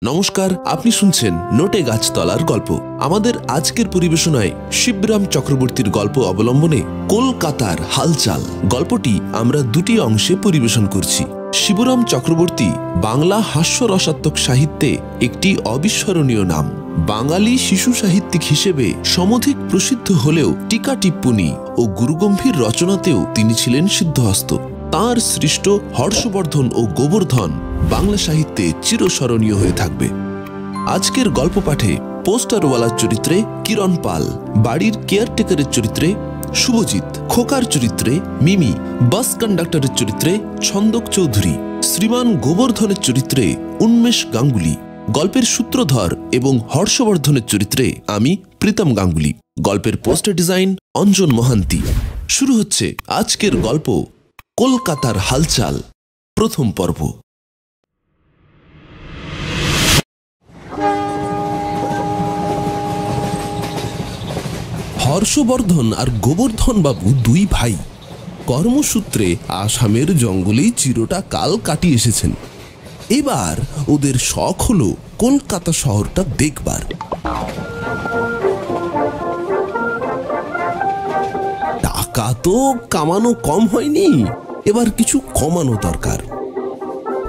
নমস্কার, আপনি শুনছেন নোটে গাছতলার গল্প। আমাদের আজকের পরিবেশনায় শিবরাম চক্রবর্তীর গল্প অবলম্বনে কলকাতার হালচাল গল্পটি আমরা দুটি অংশে পরিবেশন করছি। শিবরাম চক্রবর্তী বাংলা হাস্যরসাত্মক সাহিত্যে একটি অবিস্মরণীয় নাম। বাঙালি শিশু সাহিত্যিক হিসেবে সমধিক প্রসিদ্ধ হলেও টিকা টিপ্পনী ও গুরুগম্ভীর রচনাতেও তিনি ছিলেন সিদ্ধহস্ত। তাঁর সৃষ্ট হর্ষবর্ধন ও গোবর্ধন বাংলা সাহিত্যে চিরস্মরণীয় হয়ে থাকবে। আজকের গল্প পাঠে পোস্টারওয়ালার চরিত্রে কিরণ পাল, বাড়ির কেয়ারটেকারের চরিত্রে শুভজিৎ, খোকার চরিত্রে মিমি, বাস কন্ডাক্টরের চরিত্রে ছন্দক চৌধুরী, শ্রীমান গোবর্ধনের চরিত্রে উন্মেষ গাঙ্গুলি, গল্পের সূত্রধর এবং হর্ষবর্ধনের চরিত্রে আমি প্রীতম গাঙ্গুলি, গল্পের পোস্টার ডিজাইন অঞ্জন মহান্তি। শুরু হচ্ছে আজকের গল্প কলকাতার হালচাল, প্রথম পর্ব। হর্ষবর্ধন আর গোবর্ধন বাবু দুই ভাই কর্মসূত্রে আসামের জঙ্গলেই চিরটা কাল কাটিয়ে এসেছেন। এবার ওদের শখ হলো কলকাতা শহরটা দেখবার। টাকা তো কামানো কম হয়নি, এবার কিছু কমানো দরকার।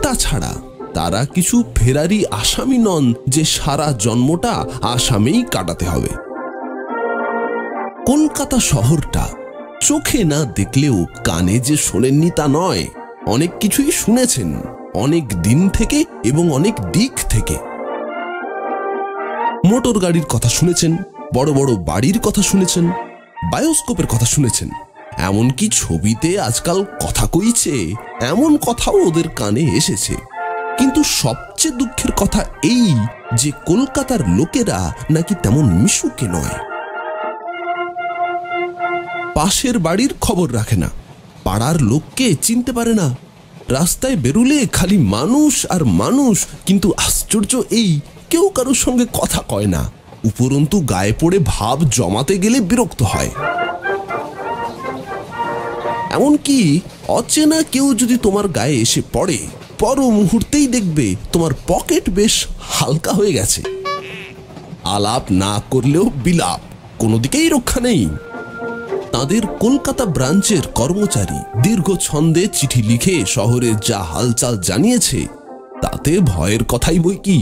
তাছাড়া তারা কিছু ফেরারি আসামি নন যে সারা জন্মটা আসামেই কাটাতে হবে। কলকাতা শহরটা চোখে না দেখলেও কানে যে শোনেননি তা নয়, অনেক কিছুই শুনেছেন, অনেক দিন থেকে এবং অনেক দিক থেকে। মোটর গাড়ির কথা শুনেছেন, বড় বড় বাড়ির কথা শুনেছেন, বায়োস্কোপের কথা শুনেছেন, এমনকি ছবিতে আজকাল কথা কইছে এমন কথাও ওদের কানে এসেছে। কিন্তু সবচেয়ে দুঃখের কথা এই যে কলকাতার লোকেরা নাকি তেমন মিশুকে নয়। পাশের বাড়ির খবর রাখে না, পাড়ার লোককে চিনতে পারে না, রাস্তায় বেরুলে খালি মানুষ আর মানুষ, কিন্তু আশ্চর্য এই কেউ কারোর সঙ্গে কথা কয় না, উপরন্তু গায়ে পড়ে ভাব জমাতে গেলে বিরক্ত হয়। এমনকি অচেনা কেউ যদি তোমার গায়ে এসে পড়ে, পর মুহূর্তেই দেখবে তোমার পকেট বেশ হালকা হয়ে গেছে। আলাপ না করলেও বিলাপ, কোনো দিকেই রক্ষা নেই। তাদের কলকাতা ব্রাঞ্চের কর্মচারী দীর্ঘ ছন্দে চিঠি লিখে শহরের যা হালচাল জানিয়েছে, তাতে ভয়ের কথাই বই কি।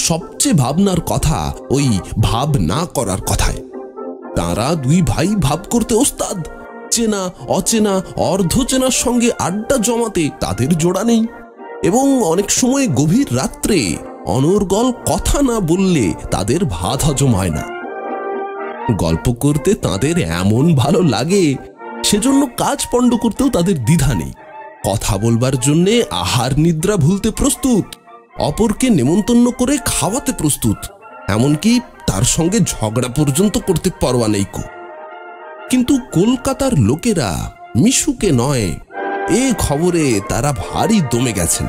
সবচেয়ে ভাবনার কথা ওই ভাব না করার কথায়। তারা দুই ভাই ভাব করতে ওস্তাদ। চেনা অচেনা অর্ধচেনার সঙ্গে আড্ডা জমাতে তাদের জোড়া নেই, এবং অনেক সময় গভীর রাত্রে অনর্গল কথা না বললে তাদের ভাত হজম হয় না। গল্প করতে তাদের এমন ভালো লাগে, সেজন্য কাজ পণ্ড করতেও তাদের দ্বিধা নেই। কথা বলবার জন্যে আহার নিদ্রা ভুলতে প্রস্তুত, অপরকে নেমন্তন্ন করে খাওয়াতে প্রস্তুত, এমনকি তার সঙ্গে ঝগড়া পর্যন্ত করতে পারওয়া নেই কো। কিন্তু কলকাতার লোকেরা মিশুকে নয়, এ খবরে তারা ভারী দমে গেছেন।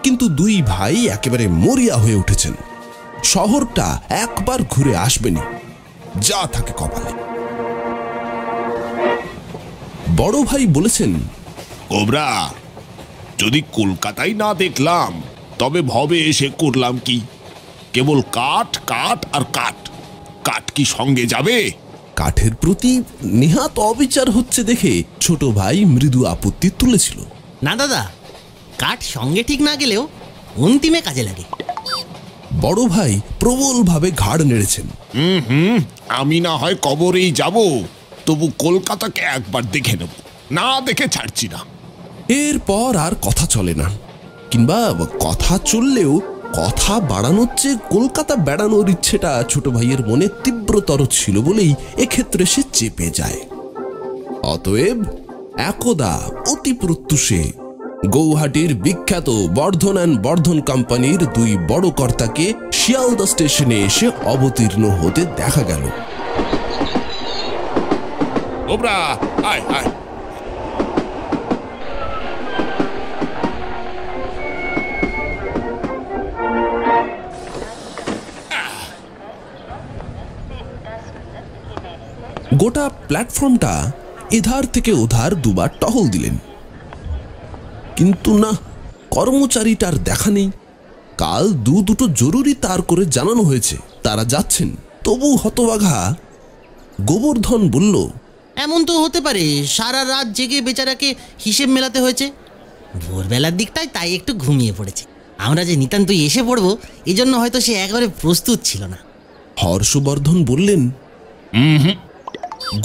কিন্তু দুই ভাই একেবারে মরিয়া হয়ে উঠেছেন। শহরটা একবার ঘুরে আসবেনি, যা থাকে কপালে। বড় ভাই বলেছেন, কোবরা, যদি কলকাতায় না দেখলাম তবে ভবে এসে করলাম কি? কেবল কাঠ কাঠ আর কাঠ। কাঠ কি সঙ্গে যাবে? কাঠের প্রতি নেহাত অবিচার হচ্ছে দেখে ছোট ভাই মৃদু আপত্তি তুলেছিল। না দাদা, কাঠ সঙ্গে ঠিক না গেলেও অন্তিমে কাজে লাগে। বড় ভাই প্রবলভাবে ঘাড় নেড়েছেন। আমি না হয় কবরেই যাব, তবু কলকাতাকে একবার দেখে নেব, না দেখে ছাড়ছি না। এরপর আর কথা চলে না, কিংবা কথা চললেও কথা বাড়ানোর চেয়ে কলকাতা বেড়ানোর ইচ্ছেটা ছোট ভাইয়ের মনে তীব্রতর ছিল বলেই এক্ষেত্রে সে চেপে যায়। অতএব একদা অতি প্রত্যুষে গৌহাটির বিখ্যাত বর্ধন অ্যান্ড বর্ধন কোম্পানির দুই বড় কর্তাকে শিয়ালদা স্টেশনে এসে অবতীর্ণ হতে দেখা গেল। কোবরা, আয় আয়। গোটা প্ল্যাটফর্মটা এধার থেকে ওধার দুবার টহল দিলেন, কিন্তু না, কর্মচারীটার দেখা নেই। কাল দুটো জরুরি তার করে জানানো হয়েছে, তারা যাচ্ছেন। তবু হতবাঘা গোবর্ধন বলল, এমন তো হতে পারে সারা রাত জেগে বেচারাকে হিসেব মেলাতে হয়েছে। ভোরবেলার দিকটায় তাই একটু ঘুমিয়ে পড়েছে। আমরা যে নিতান্তই এসে পড়বো এজন্য হয়তো সে একেবারে প্রস্তুত ছিল না। হর্ষবর্ধন বললেন।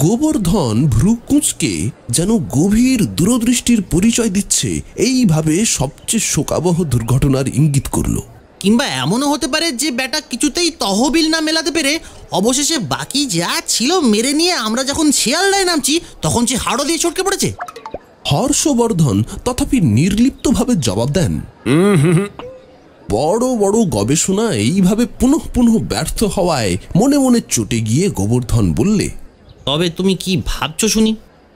গোবর্ধন ভ্রু কুঁচকে যেন গভীর দূরদৃষ্টির পরিচয় দিচ্ছে, এইভাবে সবচেয়ে শোকাবহ দুর্ঘটনার ইঙ্গিত করল। কিংবা এমনও হতে পারে যে বেটা কিছুতেই তহবিল না মেলাতে পেরে অবশেষে বাকি যা ছিল মেরে নিয়ে আমরা যখন শিয়ালদায় নামছি তখন সে হাড়ো দিয়ে ছটকে পড়েছে। হর্ষবর্ধন তথাপি নির্লিপ্তভাবে জবাব দেন, বড় বড় গবেষণা এইভাবে পুনঃ পুনঃ ব্যর্থ হওয়ায় মনে মনে চটে গিয়ে গোবর্ধন বললে, তবে তুমি কি ভাবছো শুনি?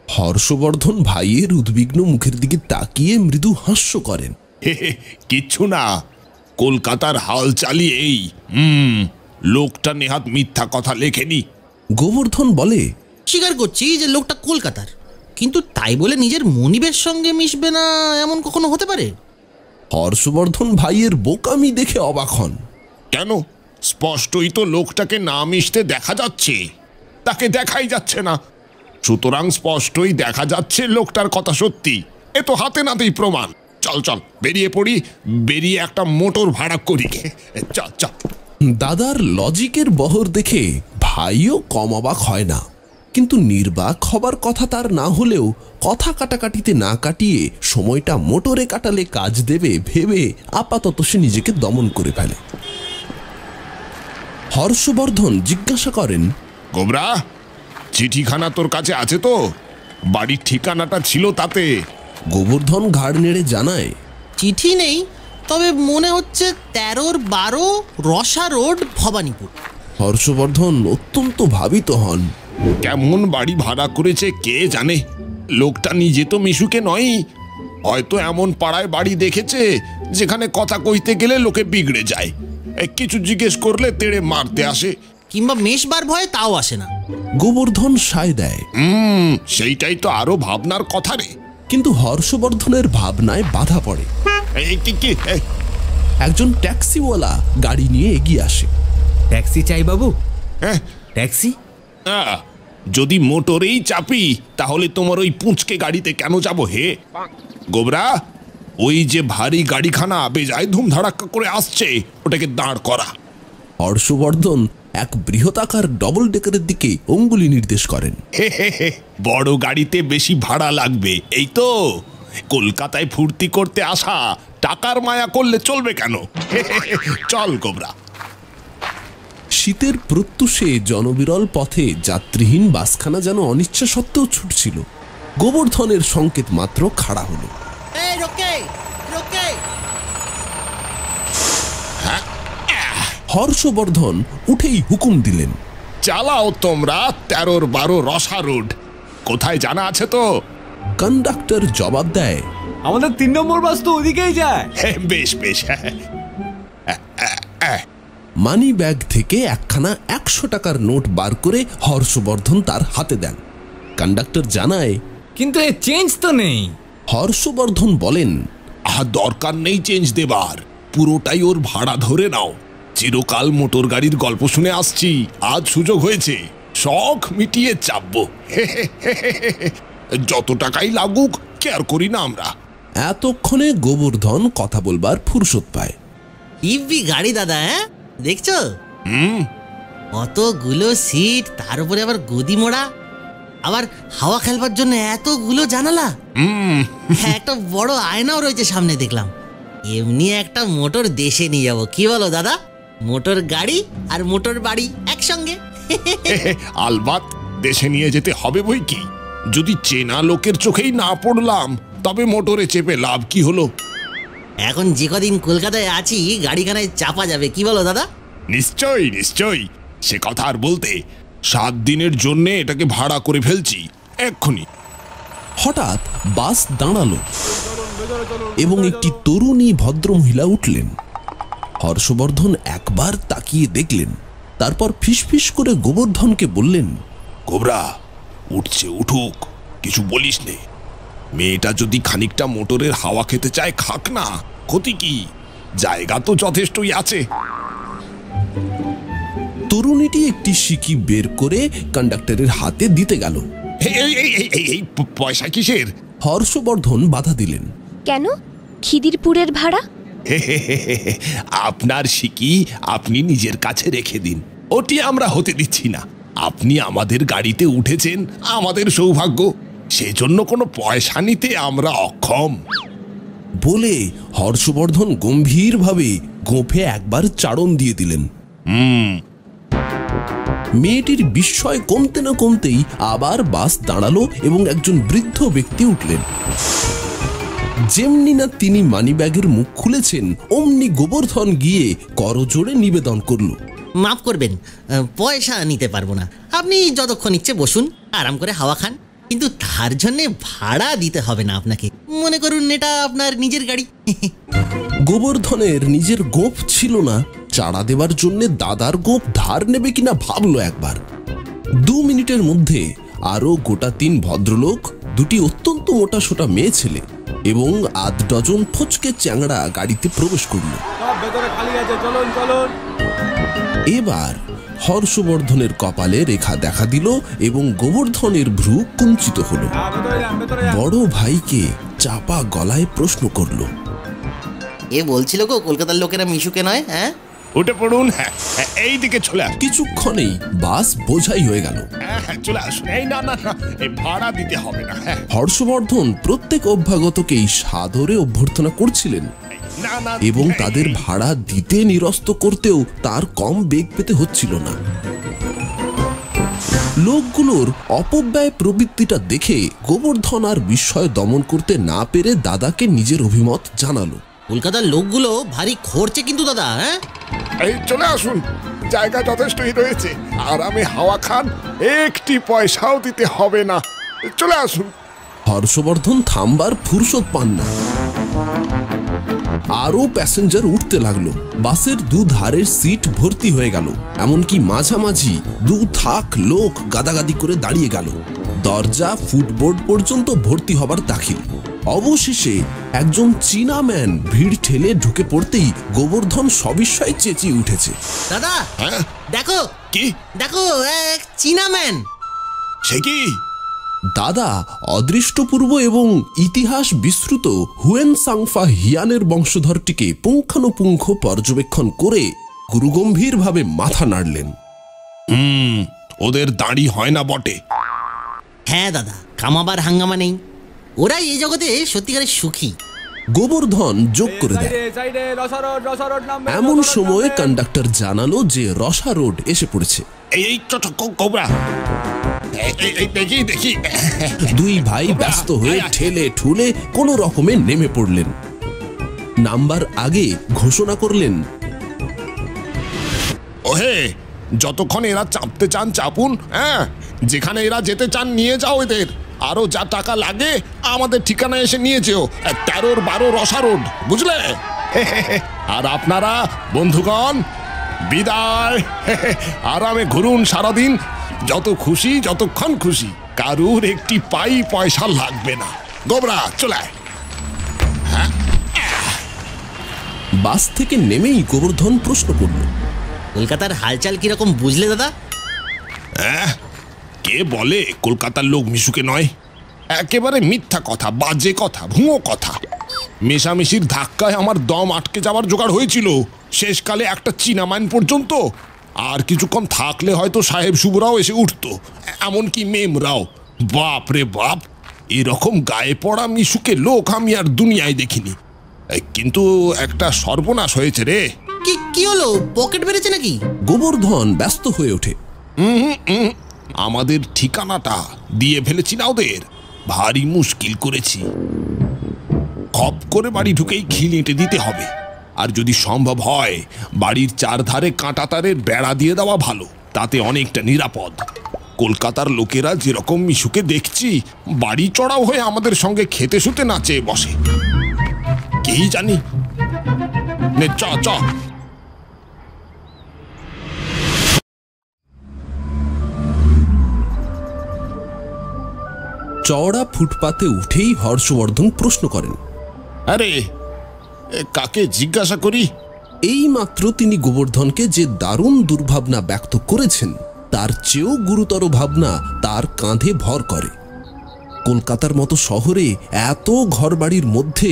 হর্ষবর্ধন ভাইয়ের উদ্বিগ্ন মুখের দিকে তাকিয়ে মৃদু হাস্য করেন। কিচ্ছু না, কলকাতার হাল চালিয়েই লোকটা নেহাত মিথ্যা কথা লেখেনি। গোবর্ধন বলে, স্বীকার করছি যে লোকটা কলকাতার, কিন্তু তাই বলে নিজের মনিবের সঙ্গে মিশবে না এমন কখনো হতে পারে? হর্ষবর্ধন ভাইয়ের বোকামি দেখে অবাক হন। কেন? স্পষ্টই তো লোকটাকে না মিশতে দেখা যাচ্ছে, তাকে দেখাই যাচ্ছে না। সুতরাং স্পষ্টই দেখা যাচ্ছে লোকটার কথা সত্যি। এ তো হাতে নাতেই প্রমাণ। চল চল বেরিয়ে পড়ি, বেরিয়ে একটা মোটর ভাড়া করি। চল চল। দাদার লজিকের বহর দেখে ভাইও কম অবাক হয় না, কিন্তু নির্বাক হবার কথা তার না হলেও কথা কাটাকাটিতে না কাটিয়ে সময়টা মোটরে কাটালে কাজ দেবে ভেবে আপাতত সে নিজেকে দমন করে ফেলে। হর্ষবর্ধন জিজ্ঞাসা করেন, গোবরা, চিঠিখানা তোর কাছে আছে তো? বাড়ির ঠিকানাটা ছিল তাতে। গোবর্ধন ঘাড় নেড়ে জানায়, চিঠি নেই, তবে মনে হচ্ছে 13-12 রসা রোড, ভবানীপুর। হর্ষবর্ধন অত্যন্ত ভাবিত হন। কেমন বাড়ি ভাড়া করেছে কে জানে। লোকটা নিজে তো মিশুকে নয়, হয়তো এমন পাড়ায় বাড়ি দেখেছে যেখানে কথা কইতে গেলে লোকে বিগড়ে যায়, কিছু জিজ্ঞেস করলে তেড়ে মারতে আসে। কিংবা মেশবার ভয়ে তাও আসে না। গোবর্ধন সায় দেয়। সেইটাই তো আরো ভাবনার কথা রে। কিন্তু হর্ষবর্ধনের ভাবনায় বাধা পড়ে। একজন ট্যাক্সিওয়ালা গাড়ি নিয়ে এগিয়ে আসে। ট্যাক্সি চাই বাবু? হ্যাঁ, ট্যাক্সি? যদি মোটরেই চাপি তাহলে তোমার ওই পুঁচকে গাড়িতে কেন যাব হে গোবরা? ওই যে ভারী গাড়িখানা বেজায় ধুমধাড়াক্কা করে আসছে, ওটাকে দাঁড় করা। হর্ষবর্ধন এক বৃহতাকার ডবল ডেকারের দিকে অঙ্গুলি নির্দেশ করেন। বড় গাড়িতে বেশি ভাড়া লাগবে, এই তো। কলকাতায় ফুর্তি করতে আসা, টাকার মায়া করলে চলবে কেন? চল গোবরা। শীতের প্রত্যুষে জনবিরল পথে যাত্রীহীন বাসখানা যেন অনিচ্ছা সত্ত্বেও ছুটছিল। গোবর্ধনের সংকেত মাত্র খাড়া হলো। হর্ষবর্ধন উঠেই হুকুম দিলেন, চালাও তোমরা 13-12 রসা রোড। কোথায় জানা আছে তো? কন্ডাক্টর জবাব দেয়, আমাদের 3 নম্বর বাস তো ওদিকেই যায়। বেশ বেশ। মানি ব্যাগ থেকে একখানা 100 টাকার নোট বার করে হর্ষবর্ধন তার হাতে দেন। কন্ডাক্টর জানায়, কিন্তু এ চেঞ্জ তো নেই। হর্ষবর্ধন বলেন, দরকার নেই চেঞ্জ দেবার, পুরোটাই ওর ভাড়া ধরে নাও। চিরকাল মোটর গাড়ির গল্প শুনে আসছি, আজ সুযোগ হয়েছে, শখ মিটিয়ে চাপবো। যত টাকাই লাগুক কেয়ার করি না আমরা। এতক্ষণে গোবর্ধন কথা বলবার ফুরসত পায়। ইভি গাড়ি দাদা, হ্যাঁ দেখছো? অতগুলো সিট, তার উপরে আবার গদি মোড়া, আবার হাওয়া খেলবার জন্য এতগুলো জানালা। হ্যাঁ, একটা বড় আয়নাও রয়েছে সামনে দেখলাম। এমনি একটা মোটর দেশে নিয়ে যাবো, কি বলো দাদা? মোটর গাড়ি আর মোটর বাড়ি একসঙ্গে। আলবাত দেশে নিয়ে যেতে হবে বই কি। যদি চেনা লোকের চোখেই না পড়লাম তবে মোটরে চেপে লাভ কি হলো? এখন যে কদিন কলকাতায় আছি গাড়িখানায় চাপা যাবে, কি বলো দাদা? নিশ্চয়ই নিশ্চয়ই, সে কথা আর বলতে। 7 দিনের জন্য এটাকে ভাড়া করে ফেলছি এক্ষুনি। হঠাৎ বাস দাঁড়ালো এবং একটি তরুণী ভদ্রমহিলা উঠলেন। হর্ষবর্ধন একবার তাকিয়ে দেখলেন, তারপর ফিসফিস করে গোবর্ধনকে বললেন, গোবরা, উঠছে উঠুক, কিছু বলিস নে। মেয়েটা যদি খানিকটা মোটরের হাওয়া খেতে চায় খাক না, ক্ষতি কি? জায়গা তো যথেষ্টই আছে। তরুণীটি একটি সিকি বের করে কন্ডাক্টরের হাতে দিতে গেল। এই পয়সা কিসের? হর্ষবর্ধন বাধা দিলেন। কেন? খিদিরপুরের ভাড়া। আপনার সিকি আপনি নিজের কাছে রেখে দিন, ওটি আমরা হতে দিচ্ছি না। আপনি আমাদের গাড়িতে উঠেছেন, আমাদের সৌভাগ্য, সেজন্য কোনো পয়সা নিতে আমরা অক্ষম। বলে হর্ষবর্ধন গম্ভীরভাবে গোঁফে একবার চাড়ন দিয়ে দিলেন। মেয়েটির বিস্ময় কমতে না কমতেই আবার বাস দাঁড়ালো এবং একজন বৃদ্ধ ব্যক্তি উঠলেন। যেমনি না তিনি মানিব্যাগের মুখ খুলেছেন, অমনি গোবর্ধন গিয়ে করজোড়ে নিবেদন করল। মাফ করবেন, পয়সা নিতে পারবো না। আপনি যতক্ষণ ইচ্ছে বসুন, আরাম করে হাওয়া খান, কিন্তু তার জন্য ভাড়া দিতে হবে না আপনাকে। মনে করুন এটা আপনার নিজের গাড়ি। গোবর্ধনের নিজের গোঁফ ছিল না, চাড়া দেবার জন্য দাদার গোঁফ ধার নেবে কিনা ভাবলো একবার। 2 মিনিটের মধ্যে আরো গোটা 3 ভদ্রলোক, 2টি অত্যন্ত মোটা সোটা মেয়ে ছেলে এবং 8 ডজন ফচকে চ্যাংড়া গাড়িতে প্রবেশ করল। এবার হর্ষবর্ধনের কপালে রেখা দেখা দিল এবং গোবর্ধনের ভ্রু কুঞ্চিত হল। বড় ভাইকে চাপা গলায় প্রশ্ন করল, এ বলছিল গো কলকাতার লোকেরা মিশুকে নয়? হ্যাঁ, উঠে পড়ুন। হ্যাঁ, এই দিকে চলে আসুন। কিছুক্ষণেই বাস বোঝাই হয়ে গেল। হ্যাঁ, চলে আসুন। এই না, এই ভাড়া দিতে হবে না। হ্যাঁ, হর্ষবর্ধন প্রত্যেক অভ্যাগতকেই সাদরে অভ্যর্থনা করছিলেন এবং তাদের ভাড়া দিতে নিরস্ত করতেও তার কম বেগ পেতে হচ্ছিল না। লোকগুলোর অপব্যয় প্রবৃত্তিটা দেখে গোবর্ধন আর বিস্ময় দমন করতে না পেরে দাদাকে নিজের অভিমত জানালো। কলকাতার লোকগুলো ভারী খরচে কিন্তু দাদা। হ্যাঁ, এই চলে আসুন, জায়গা যথেষ্টই রয়েছে, আরামে হাওয়া খান, একটি পয়সাও দিতে হবে না। চলে আসুন। হর্ষবর্ধন থামবার ফুরসত পান না। আরো প্যাসেঞ্জার উঠতে লাগলো। বাসের 2 ধারের সিট ভর্তি হয়ে গেল, এমনকি মাঝামাঝি 2 থাক লোক গাদাগাদি করে দাঁড়িয়ে গেল। দরজা ফুটবোর্ড পর্যন্ত ভর্তি হবার দাখিল। অবশেষে একজন চীনা ম্যান ভিড় ঠেলে ঢুকে পড়তেই গোবর্ধন সবিস্ময়ে চেঁচিয়ে উঠেছে, দাদা হ্যাঁ, দেখো, কি দেখো, এক চীনা ম্যান। সে কি? দাদা অদৃষ্টপূর্ব এবং ইতিহাস বিস্মৃত হুয়েন সাংফা হিয়ানের বংশধরটিকে পুঙ্খানুপুঙ্খ পর্যবেক্ষণ করে গুরুগম্ভীরভাবে মাথা নাড়লেন। ওদের দাড়ি হয় না বটে। হ্যাঁ দাদা, কামাবার হাঙ্গামা নেই, ওরাই এই জগতে সত্যিকারের সুখী। গোবর্ধন যোগ করে দেয়। এমন সময় কন্ডাক্টর জানালো যে রসা রোড এসে পড়েছে। এই কোবরা, দেখি দেখি। 2 ভাই ব্যস্ত হয়ে ঠেলে ঠুলে কোনো রকমে নেমে পড়লেন। নাম্বার আগে ঘোষণা করলেন, ওহে, যতক্ষণ এরা চাপতে চান চাপুন, হ্যাঁ, যেখানে এরা যেতে চান নিয়ে যাও এদের। আরো যা টাকা লাগে আমাদের ঠিকানা এসে নিয়ে যেও। 13-12 রসা রোড, বুঝলে? আর আপনারা বন্ধুগণ বিদায়। আরামে ঘুরুন সারাদিন, যত খুশি, যতক্ষণ খুশি, কারুর একটি পয়সা লাগবে না। গোবরা চলে। বাস থেকে নেমেই গোবর্ধন প্রশ্ন করল, কলকাতার হালচাল কিরকম বুঝলে দাদা? কে বলে কলকাতার লোক মিশুকে নয়? একেবারে মিথ্যা কথা, বাজে কথা, ভুয়ো কথা। মেশামেশির ধাক্কায় আমার দম আটকে যাওয়ার জোগাড় হয়েছিল শেষকালে একটা চীনা ম্যান পর্যন্ত। আর কিছুক্ষণ থাকলে হয়তো সাহেব শুভরাও এসে উঠতো, এমনকি মেমরাও। বাপ রে বাপ, এরকম গায়ে পড়া মিশুকে লোক আমি আর দুনিয়ায় দেখিনি। কিন্তু একটা সর্বনাশ হয়েছে রে। কি হলো? পকেট বেড়েছে নাকি? গোবর্ধন ব্যস্ত হয়ে ওঠে। আমাদের ঠিকানাটা দিয়ে ফেলেছি না ওদের, ভারী মুশকিল করেছি। খপ করে বাড়ি ঢুকেই খিল এঁটে দিতে হবে। আর যদি সম্ভব হয় বাড়ির 4 ধারে কাঁটা তারের বেড়া দিয়ে দেওয়া ভালো, তাতে অনেকটা নিরাপদ। কলকাতার লোকেরা যেরকম মিশুকে দেখছি, বাড়ি চড়াও হয়ে আমাদের সঙ্গে খেতে শুতে না চেয়ে বসে। কি জানি। নে চ। চওড়া ফুটপাতে উঠেই হর্ষবর্ধন প্রশ্ন করেন, আরে কাকে জিজ্ঞাসা করি? এইমাত্র তিনি গোবর্ধনকে যে দারুণ দুর্ভাবনা ব্যক্ত করেছেন তার চেয়েও গুরুতর ভাবনা তার কাঁধে ভর করে। কলকাতার মতো শহরে এত ঘরবাড়ির মধ্যে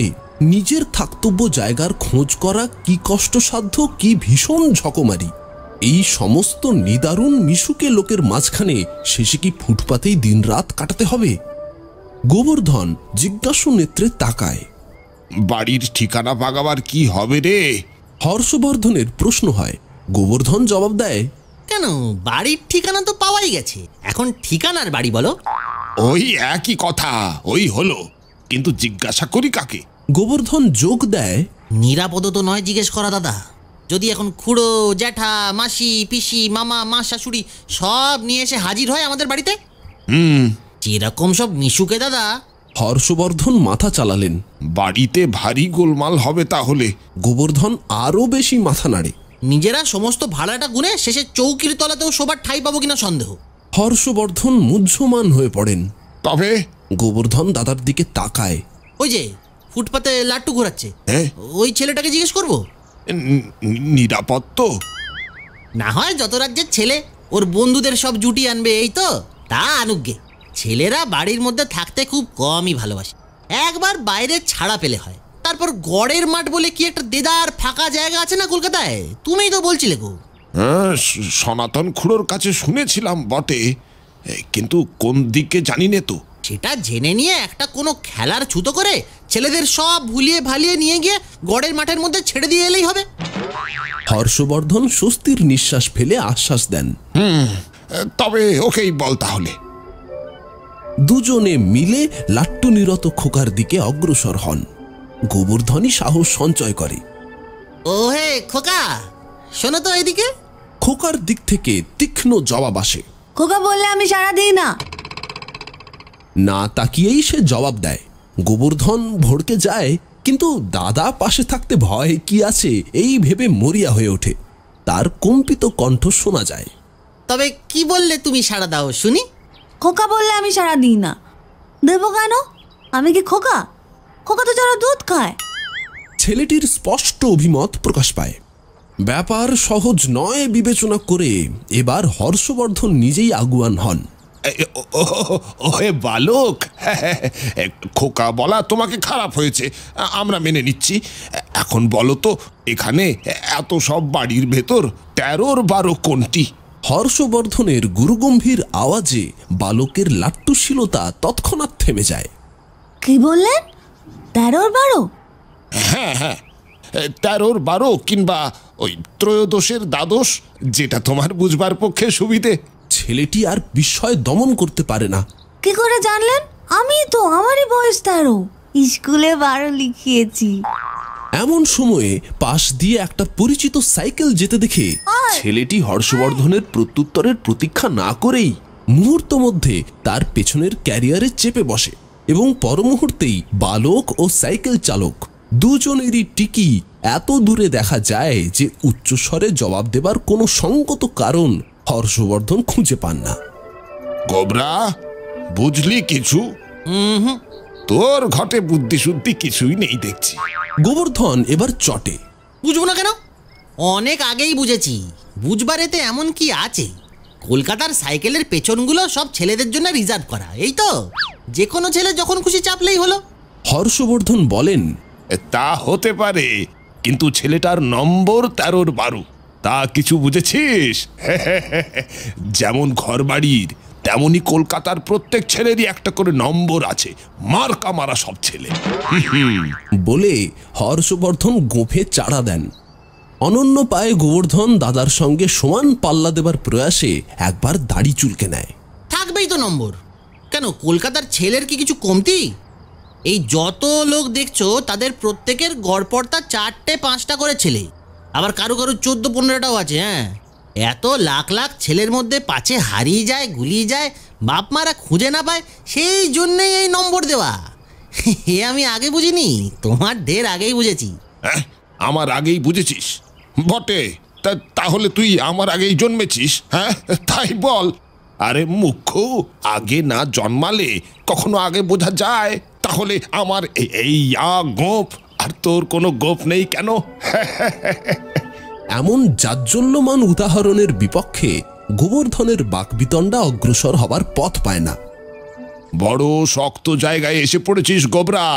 নিজের থাকতব্য জায়গার খোঁজ করা কি কষ্টসাধ্য, কি ভীষণ ঝকমারি। এই সমস্ত নিদারুণ মিশুকে লোকের মাঝখানে শেষে কি ফুটপাতেই দিনরাত কাটাতে হবে? গোবর্ধন জিজ্ঞাসু নেত্রে তাকায়। বাড়ির ঠিকানা পাগাবার কি হবে রে? হর্ষবর্ধনের প্রশ্ন হয়। গোবর্ধন জবাব দেয়, কেন, বাড়ির ঠিকানা তো পাওয়াই গেছে, এখন ঠিকানার বাড়ি বলো। ওই একই কথা, ওই হলো, কিন্তু জিজ্ঞাসা করি কাকে? গোবর্ধন যোগ দেয়, নিরাপদ তো নয় জিজ্ঞেস করা দাদা। যদি এখন খুড়ো, জ্যাঠা, মাসি, পিসি, মামা, মা, শাশুড়ি সব নিয়ে এসে হাজির হয় আমাদের বাড়িতে, যেরকম সব মিশুকে দাদা। হর্ষবর্ধন মাথা চালালেন। বাড়িতে ভারী গোলমাল হবে তাহলে। গোবর্ধন আরো বেশি মাথা নাড়ে। নিজেরা সমস্ত ভাড়াটা গুনে শেষে চৌকির তলাতেও শোবার ঠাই পাবো কিনা সন্দেহ। হর্ষবর্ধন মুহ্যমান হয়ে পড়েন। তবে গোবর্ধন দাদার দিকে তাকায়। ওই যে ফুটপাতে লাট্টু ঘোরাচ্ছে, হ্যাঁ? ওই ছেলেটাকে জিজ্ঞেস করবো। নিরাপদ তো? না হয় যত রাজ্যের ছেলে ওর বন্ধুদের সব জুটি আনবে, এই তো, তা আনুগ্গে। ছেলেরা বাড়ির মধ্যে থাকতে খুব কমই ভালোবাসে, একবার বাইরে ছাড়া পেলে হয়। তারপর গড়ের মাঠ বলে কি একটা দেদার ফাঁকা জায়গা আছে না কলকাতায়, তুমিই তো বলছিলে গো। হ্যাঁ, সনাতন খুড়োর কাছে শুনেছিলাম বটে, কিন্তু কোন দিকে জানি নে তো। সেটা জেনে নিয়ে একটা কোনো খেলার ছুতো করে ছেলেদের সব ভুলিয়ে ভালিয়ে নিয়ে গিয়ে গড়ের মাঠের মধ্যে ছেড়ে দিয়ে এলেই হবে। হর্ষবর্ধন স্বস্তির নিঃশ্বাস ফেলে আশ্বাস দেন। তবে ওকেই বল তাহলে। দুজনে মিলে লাট্টু নিরত খোকার দিকে অগ্রসর হন। গোবর্ধনই সাহস সঞ্চয় করে। ও হে খোকা, শোনো তো এদিকে। খোকার দিক থেকে তীক্ষ্ণ জবাব আসে। খোকা বললে আমি সাড়া দিই না। না তাকিয়েই সে জবাব দেয়। গোবর্ধন ভড়কে যায়, কিন্তু দাদা পাশে থাকতে ভয় কি আছে এই ভেবে মরিয়া হয়ে ওঠে। তার কম্পিত কণ্ঠ শোনা যায়। তবে কি বললে তুমি সাড়া দাও শুনি? খোকা বললে আমি সাড়া দিই না। দেবো কেন? আমি কি খোকা? খোকা তো যারা দুধ খায়। ছেলেটির স্পষ্ট অভিমত প্রকাশ পায়। ব্যাপার সহজ নয় বিবেচনা করে এবার হর্ষবর্ধন নিজেই আগুয়ান হন। ওহে বালক, খোকা বলা তোমাকে খারাপ হয়েছে, আমরা মেনে নিচ্ছি। এখন বলো তো, এখানে এত সব বাড়ির ভেতর 13-র 12 কোনটি? হর্ষবর্ধনের গুরুগম্ভীর আওয়াজে বালকের লাট্টুশীলতা তৎক্ষণাৎ থেমে যায়। কি বললেন? 13-র 12? হ্যাঁ হ্যাঁ, 13-র 12 কিংবা ওই 13-এর দ্বাদশ, যেটা তোমার বুঝবার পক্ষে সুবিধে। ছেলেটি আর বিস্ময় দমন করতে পারে না। কি করে জানলেন? আমি তো, আমারই বয়স 13, স্কুলে 12 লিখিয়েছি। এমন সময়ে পাশ দিয়ে একটা পরিচিত সাইকেল যেতে দেখে ছেলেটি হর্ষবর্ধনের প্রত্যুত্তরের প্রতীক্ষা না করেই মুহূর্ত মধ্যে তার পেছনের ক্যারিয়ারে চেপে বসে এবং পর মুহূর্তেই বালক ও সাইকেল চালক দুজনেরই টিকি এত দূরে দেখা যায় যে উচ্চস্বরে জবাব দেবার কোনো সঙ্গত কারণ হর্ষবর্ধন খুঁজে পান না। গোবরা, বুঝলি কিছু? তোর ঘটে বুদ্ধি শুদ্ধি কিছুই নেই দেখছি। গোবর্ধন এবার চটে। বুঝবো না কেন? অনেক আগেই বুঝেছি। বুঝবার এতে এমন কি আছে? কলকাতার সাইকেলের পেছনগুলো সব ছেলেদের জন্য রিজার্ভ করা, এই তো, যে কোনো ছেলে যখন খুশি চাপলেই হলো। হর্ষবর্ধন বলেন, তা হতে পারে, কিন্তু ছেলেটার নম্বর 13-র 12, তা কিছু বুঝেছিস? যেমন ঘরবাড়ির তেমনি কলকাতার প্রত্যেক ছেলেরই একটা করে নম্বর আছে, মার্কা মারা সব ছেলে। বলে হর্ষবর্ধন গোঁফে চাড়া দেন। অনন্য পায়ে গোবর্ধন দাদার সঙ্গে সমান পাল্লা দেবার প্রয়াসে একবার দাড়ি চুলকে নেয়। থাকবেই তো নম্বর, কেন কলকাতার ছেলের কি কিছু কমতি? এই যত লোক দেখছো তাদের প্রত্যেকের গড়পড়তা 4-5টা করে ছেলে, আবার কারো কারো 14-15টাও আছে। হ্যাঁ, এত লাখ লাখ ছেলের মধ্যে পাছে হারিয়ে যায়, গুলিয়ে যায়, বাপ মারা খুঁজে না পায়, সেই জন্যেই এই নম্বর দেওয়া। এ আমি আগে বুঝিনি, তোমার ঢের আগেই বুঝেছি। আমার আগেই বুঝেছিস বটে? তাহলে তুই আমার আগেই জন্মেছিস? হ্যাঁ, তাই বল। আরে মুখ্য, আগে না জন্মালে কখনো আগে বোঝা যায়? তাহলে আমার এই গোপ আর তোর কোনো গোপ নেই কেন? এমন জাজ্জল্যমান উদাহরণের বিপক্ষে গোবর্ধনের বাকবিতণ্ডা অগ্রসর হবার পথ পায় না। বড় শক্ত জায়গায় এসে পড়েছিস গোবরা।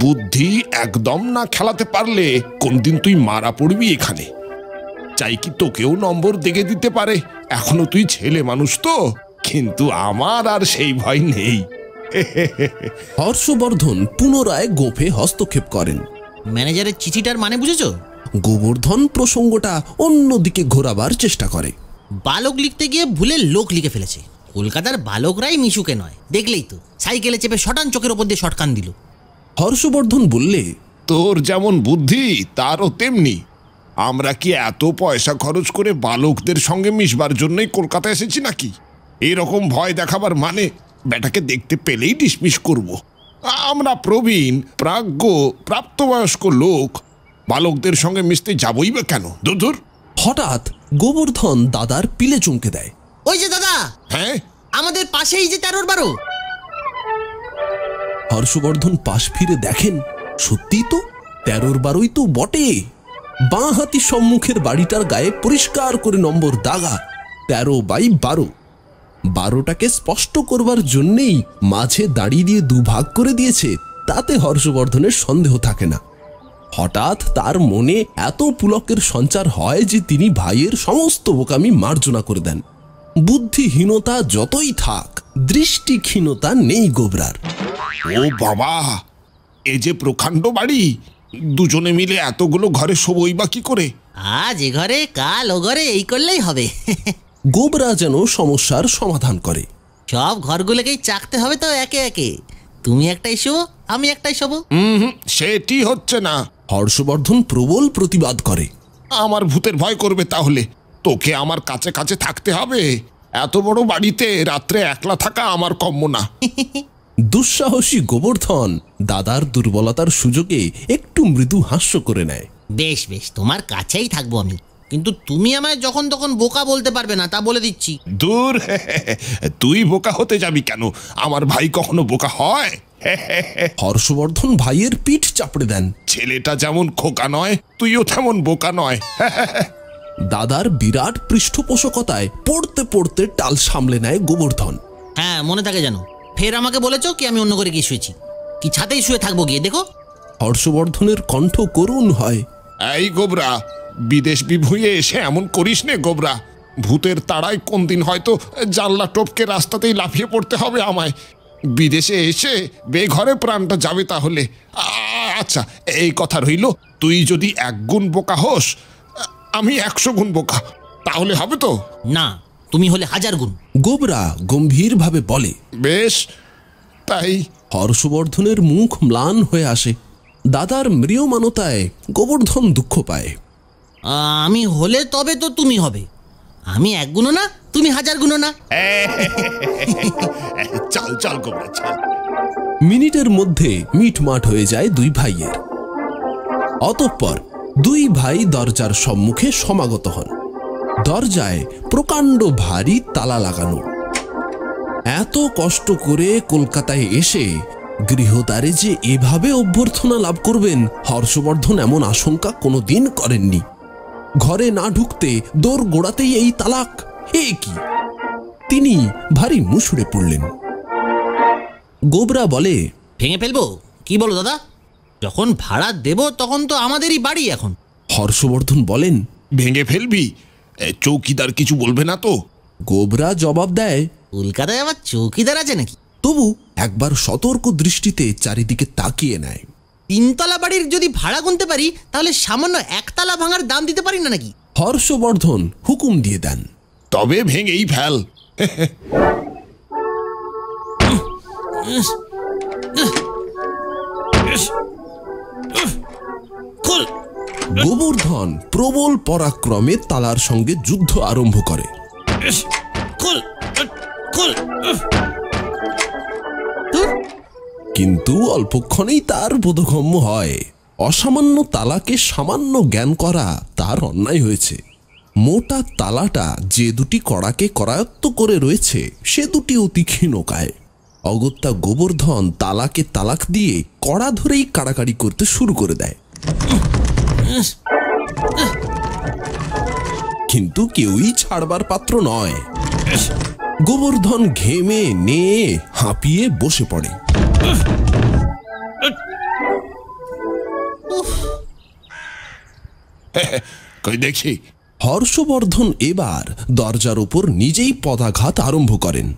বুদ্ধি একদম না খেলাতে পারলে কোনদিন তুই মারা পড়বি এখানে। চাই কি তোকেও নম্বর দেখে দিতে পারে, এখনো তুই ছেলে মানুষ তো, কিন্তু আমার আর সেই ভয় নেই। হর্ষবর্ধন পুনরায় গোফে হস্তক্ষেপ করেন। ম্যানেজারের চিঠিটার মানে বুঝেছো? গোবর্ধন প্রসঙ্গটা অন্যদিকে ঘোরাবার চেষ্টা করে। বালক লিখতে গিয়ে ভুলে লোক লিখে ফেলেছে। কলকাতার বালকরাই মিশুকে নয়, দেখলেই তো সাইকেলে চেপে শটান চোখের ওপর দিয়ে শটকান দিল। হর্ষবর্ধন বললে, তোর যেমন বুদ্ধি তারও তেমনি। আমরা কি এত পয়সা খরচ করে বালকদের সঙ্গে মিশবার জন্যই কলকাতা এসেছি নাকি? এরকম ভয় দেখাবার মানে বেটাকে দেখতে পেলেই ডিসমিস করব। আমরা প্রবীণ প্রাজ্ঞ প্রাপ্তবয়স্ক লোক, বালকদের সঙ্গে মিশতে যাবই বা কেন? দূর। হঠাৎ গোবর্ধন দাদার পিলে চমকে দেয়। ওই যে দাদা, হ্যাঁ আমাদের পাশেই যে 13-12। হর্ষবর্ধন পাশ ফিরে দেখেন, সত্যি তো 13-12 তো বটে। বাঁ হাতি সম্মুখের বাড়িটার গায়ে পরিষ্কার করে নম্বর দাগা 13/12। 12টাকে স্পষ্ট করবার জন্যেই মাঝে দাড়ি দিয়ে দুভাগ করে দিয়েছে, তাতে হর্ষবর্ধনের সন্দেহ থাকে না। হঠাৎ তার মনে এত পুলকের সঞ্চার হয় যে তিনি ভাইয়ের সমস্ত বোকামি মার্জনা করে দেন। বুদ্ধিহীনতা যতই থাক, দৃষ্টিক্ষীণতা নেই গোবরার। ও বাবা, এ যে প্রকাণ্ড বাড়ি, দুজনে মিলে এতগুলো ঘরে শোবই বা কি করে? আজ এ ঘরে কাল ও ঘরে, এই করলেই হবে। গোবরা যেন সমস্যার সমাধান করে। সব ঘরগুলোকেই চাকতে হবে তো একে একে। তুমি একটাই শোবো, আমি একটাই শোবো। সেটি হচ্ছে না। হর্ষবর্ধন প্রবল প্রতিবাদ করে। আমার ভূতের ভয় করবে তাহলে? তোকে আমার কাছে কাছে থাকতে হবে। এত বড় বাড়িতে রাত্রে একলা থাকা আমার কম্য না। দুঃসাহসী গোবর্ধন দাদার দুর্বলতার সুযোগে একটু মৃদু হাস্য করে নেয়। বেশ বেশ, তোমার কাছেই থাকবো আমি, কিন্তু তুমি আমায় যখন তখন বোকা বলতে পারবে না, তা বলে দিচ্ছি। দূর, তুই বোকা হতে যাবি কেন? আমার ভাই কখনো বোকা হয়? হর্ষবর্ধন ভাইয়ের পিঠ চাপড়ে দেন। ছেলেটা যেমন খোকা নয়, তুইও তেমন বোকা নয়। দাদার বিরাট পৃষ্ঠপোষকতায় পড়তে পড়তে টাল সামলে নেয় গোবর্ধন। হ্যাঁ, মনে থাকে যেন। ফের আমাকে বলেছো কি আমি অন্য করে গিয়ে শুয়েছি? কি ছাতেই শুয়ে থাকবো গিয়ে, দেখো। হর্ষবর্ধনের কণ্ঠ করুণ হয়। এই গোবরা, বিদেশ বিভুঁইয়ে এসে এমন করিস নে গোবরা। ভূতের তাড়ায় কোন দিন হয়তো জানলা টপকে রাস্তাতেই লাফিয়ে পড়তে হবে আমায়। বিদেশে এসে বেঘরে প্রাণটা যাবে তাহলে। আচ্ছা, এই কথা রইল, তুই যদি 1 গুণ বোকা হোস, আমি 100 গুণ বোকা, তাহলে হবে তো? না, তুমি হলে 1000 গুণ। গোবরা গম্ভীরভাবে বলে। বেশ, তাই। হর্ষবর্ধনের মুখ ম্লান হয়ে আসে। দাদার ম্রিয়মানতায় গোবর্ধন দুঃখ পায়। আমি হলে তবে তো তুমি হবে। আমি 1 গুণও না, তুমি 1000 গুণও না। চল চল গোবরা, চল। মিনিটের মধ্যে মিটমাট হয়ে যায় দুই ভাইয়ের। অতঃপর দুই ভাই দরজার সম্মুখে সমাগত হন। দরজায় প্রকাণ্ড ভারী তালা লাগানো। এত কষ্ট করে কলকাতায় এসে গৃহদ্বারে যে এভাবে অভ্যর্থনা লাভ করবেন, হর্ষবর্ধন এমন আশঙ্কা কোনোদিন করেননি। ঘরে না ঢুকতে দোর গোড়াতেই এই তালাক, এ কি! তিনি ভারী মুষড়ে পড়লেন। গোবরা বলে, ভেঙে ফেলবো? কি বলো দাদা? যখন ভাড়া দেব তখন তো আমাদেরই বাড়ি এখন। হর্ষবর্ধন বলেন, ভেঙে ফেলবি? চৌকিদার কিছু বলবে না তো? গোবরা জবাব দেয়, কলকাতায় আবার চৌকিদার আছে নাকি? তবু একবার সতর্ক দৃষ্টিতে চারিদিকে তাকিয়ে নেয়। 3 তলা বাড়ির যদি ভাড়া গুনতে পারি, তাহলে সামান্য 1 তালা ভাঙার দাম দিতে পারি না নাকি? হর্ষবর্ধন হুকুম দিয়ে দেন, তবে ভেঙেই ফেল। গোবর্ধন প্রবল পরাক্রমে তালার সঙ্গে যুদ্ধ আরম্ভ করে। কিন্তু অল্পক্ষণেই তার বোধগম্য হয়, অসামান্য তালাকে সামান্য জ্ঞান করা তার অন্যায় হয়েছে। মোটা তালাটা যে দুটি কড়াকে করায়ত্ত করে রয়েছে, সে দুটি অতি ক্ষীণকায়। অগত্যা গোবর্ধন তালাকে তালাক দিয়ে কড়া ধরেই কাড়াকাড়ি করতে শুরু করে দেয়, কিন্তু কেউই ছাড়বার পাত্র নয়। গোবর্ধন ঘেমে নিয়ে হাঁপিয়ে বসে পড়ে। কই দেখি। হর্ষবর্ধন এবার দরজার উপর নিজেই পদাঘাত আরম্ভ করেন।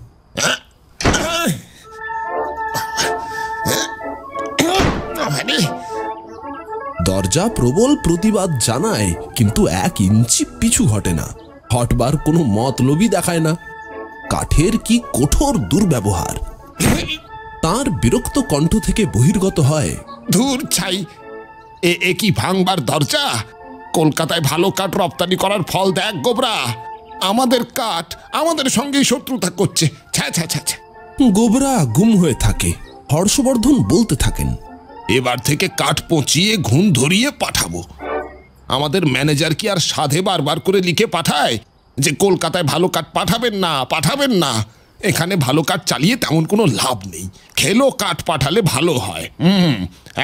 দরজা প্রবল প্রতিবাদ জানায়, কিন্তু 1 ইঞ্চি পিছু হটে না। হটবার কোনো মতলবই দেখায় না। কাঠের কি কঠোর দুর্ব্যবহার! তার বিরক্ত কণ্ঠ থেকে বহির্গত হয়, ধুর ছাই, এ কি ভাঙবার দরজা? কলকাতায় ভালো কাঠ রপ্তানি করার ফল দেখ গোবরা। আমাদের কাঠ আমাদের সঙ্গেই শত্রুতা করছে। ছ্যা ছ্যা ছ্যা ছ্যা। গোবরা গুম হয়ে থাকে। হর্ষবর্ধন বলতে থাকেন, এবার থেকে কাঠ পচিয়ে ঘুণ ধরিয়ে পাঠাবো। আমাদের ম্যানেজার কি আর সাধে বারবার করে লিখে পাঠায় যে কলকাতায় ভালো কাঠ পাঠাবেন না, পাঠাবেন না? এখানে ভালো কাঠ চালিয়ে তেমন কোনো লাভ নেই। খেলো কাঠ পাঠালে ভালো হয়।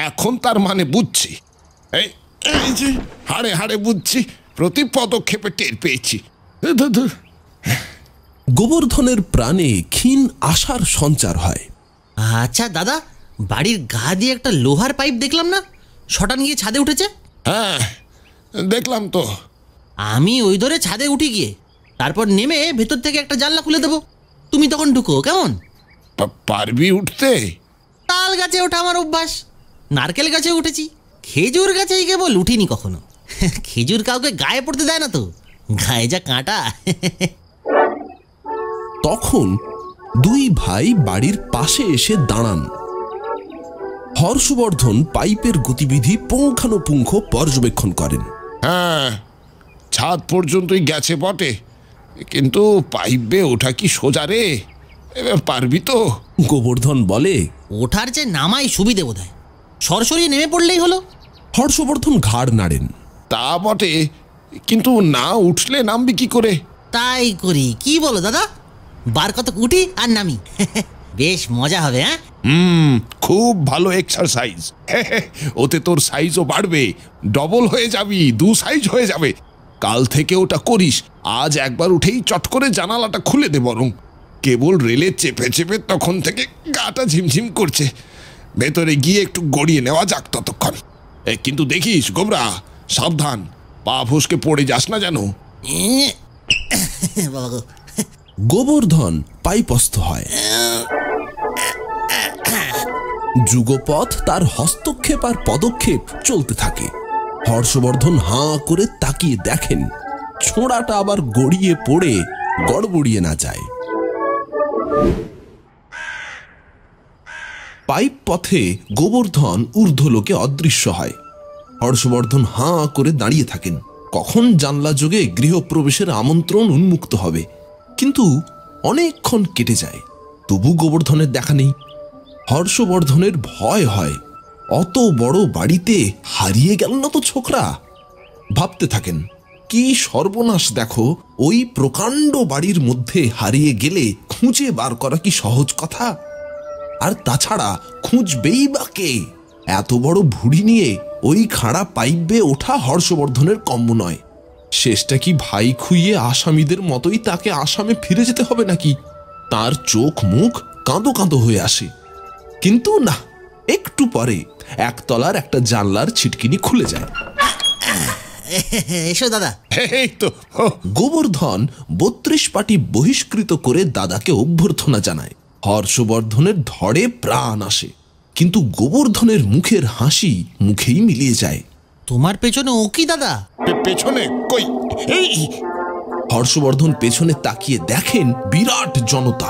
এখন তার মানে বুঝছি। এই যে হাড়ে হাড়ে বুঝছি, প্রতি পদক্ষেপে টের পেয়েছি। গোবর্ধনের প্রাণে ক্ষীণ আশার সঞ্চার হয়। আচ্ছা দাদা, বাড়ির গা দিয়ে একটা লোহার পাইপ দেখলাম না, শটান গিয়ে ছাদে উঠেছে? হ্যাঁ দেখলাম তো। আমি ওই ধরে ছাদে উঠি গিয়ে, তারপর নেমে ভেতর থেকে একটা জানলা খুলে দেবো, তুমি তখন ঢুকো, কেমন? পারবি উঠতে? তাল গাছে ওঠা আমার অভ্যাস, নারকেল গাছে উঠেছি, খেজুর গাছেই কেবল উঠিনি কখনো। খেজুর কাউকে গায়ে পড়তে দেয় না তো, গায়ে যা কাঁটা। তখন 2 ভাই বাড়ির পাশে এসে দাঁড়ান। হর্ষবর্ধন পাইপের গতিবিধি পুঙ্খানুপুঙ্খ পর্যবেক্ষণ করেন। হ্যাঁ, ছাদ পর্যন্তই গেছে বটে, কিন্তু পাইপ বেয়ে ওঠা কি সোজা রে? এবার পারবি তো? গোবর্ধন বলে, ওঠার যে নামাই সুবিধে বোধ হয়, সরসরিয়ে নেমে পড়লেই হলো। হর্ষবর্ধন ঘাড় নাড়েন। তা বটে, কিন্তু না উঠলে নামবি কি করে? তাই করি, কি বলো দাদা? বার কত উঠি আর নামি, বেশ মজা হবে। হ্যাঁ, খুব ভালো এক্সারসাইজ। ওতে তোর সাইজও বাড়বে, ডবল হয়ে যাবি, 2 সাইজ হয়ে যাবে। কাল থেকে ওটা করিস। আজ একবার উঠেই চট করে জানালাটা খুলে দে বরং। কেবল রেলে চেপে চেপে তখন থেকে গাটা ঝিমঝিম করছে। ভেতরে গিয়ে একটু গড়িয়ে নেওয়া যাক ততক্ষণ। কিন্তু দেখিস গোবরা, সাবধান, পা ফসকে পড়ে যাস না যেন। বাবা গো। গোবর্ধন পাইপস্থ হয়। যুগপথ তার হস্তক্ষেপ আর পদক্ষেপ চলতে থাকে। হর্ষবর্ধন হাঁ করে তাকিয়ে দেখেন ছোঁড়াটা আবার গড়িয়ে পড়ে গড়বড়িয়ে না যায়। পাইপ পথে গোবর্ধন ঊর্ধ্বলোকে অদৃশ্য হয়। হর্ষবর্ধন হাঁ করে দাঁড়িয়ে থাকেন, কখন জানলা যোগে গৃহপ্রবেশের আমন্ত্রণ উন্মুক্ত হবে। কিন্তু অনেকক্ষণ কেটে যায়, তবু গোবর্ধনের দেখা নেই। হর্ষবর্ধনের ভয় হয়, অত বড় বাড়িতে হারিয়ে গেল না তো ছোকরা। ভাবতে থাকেন, কি সর্বনাশ দেখো, ওই প্রকাণ্ড বাড়ির মধ্যে হারিয়ে গেলে খুঁজে বার করা কি সহজ কথা? আর তাছাড়া খুঁজবেই বা কে? এত বড় ভুড়ি নিয়ে ওই খাড়া পাইপ বেয়ে ওঠা হর্ষবর্ধনের কম্য নয়। শেষটা কি ভাই খুইয়ে আসামিদের মতোই তাকে আসামে ফিরে যেতে হবে নাকি? তার চোখ মুখ কাঁদো কাঁদো হয়ে আসে। কিন্তু না, একটু পরে একতলার একটা জানলার ছিটকিনি খুলে যায়। এসো দাদা। এই তো। গোবর্ধন 32 পাটি বহিষ্কৃত করে দাদাকে অভ্যর্থনা জানায়। হর্ষবর্ধনের ধড়ে প্রাণ আসে, কিন্তু গোবর্ধনের মুখের হাসি মুখেই মিলিয়ে যায়। তোমার পেছনে ও কি দাদা? পেছনে কই? এই হর্ষবর্ধন পেছনে তাকিয়ে দেখেন বিরাট জনতা।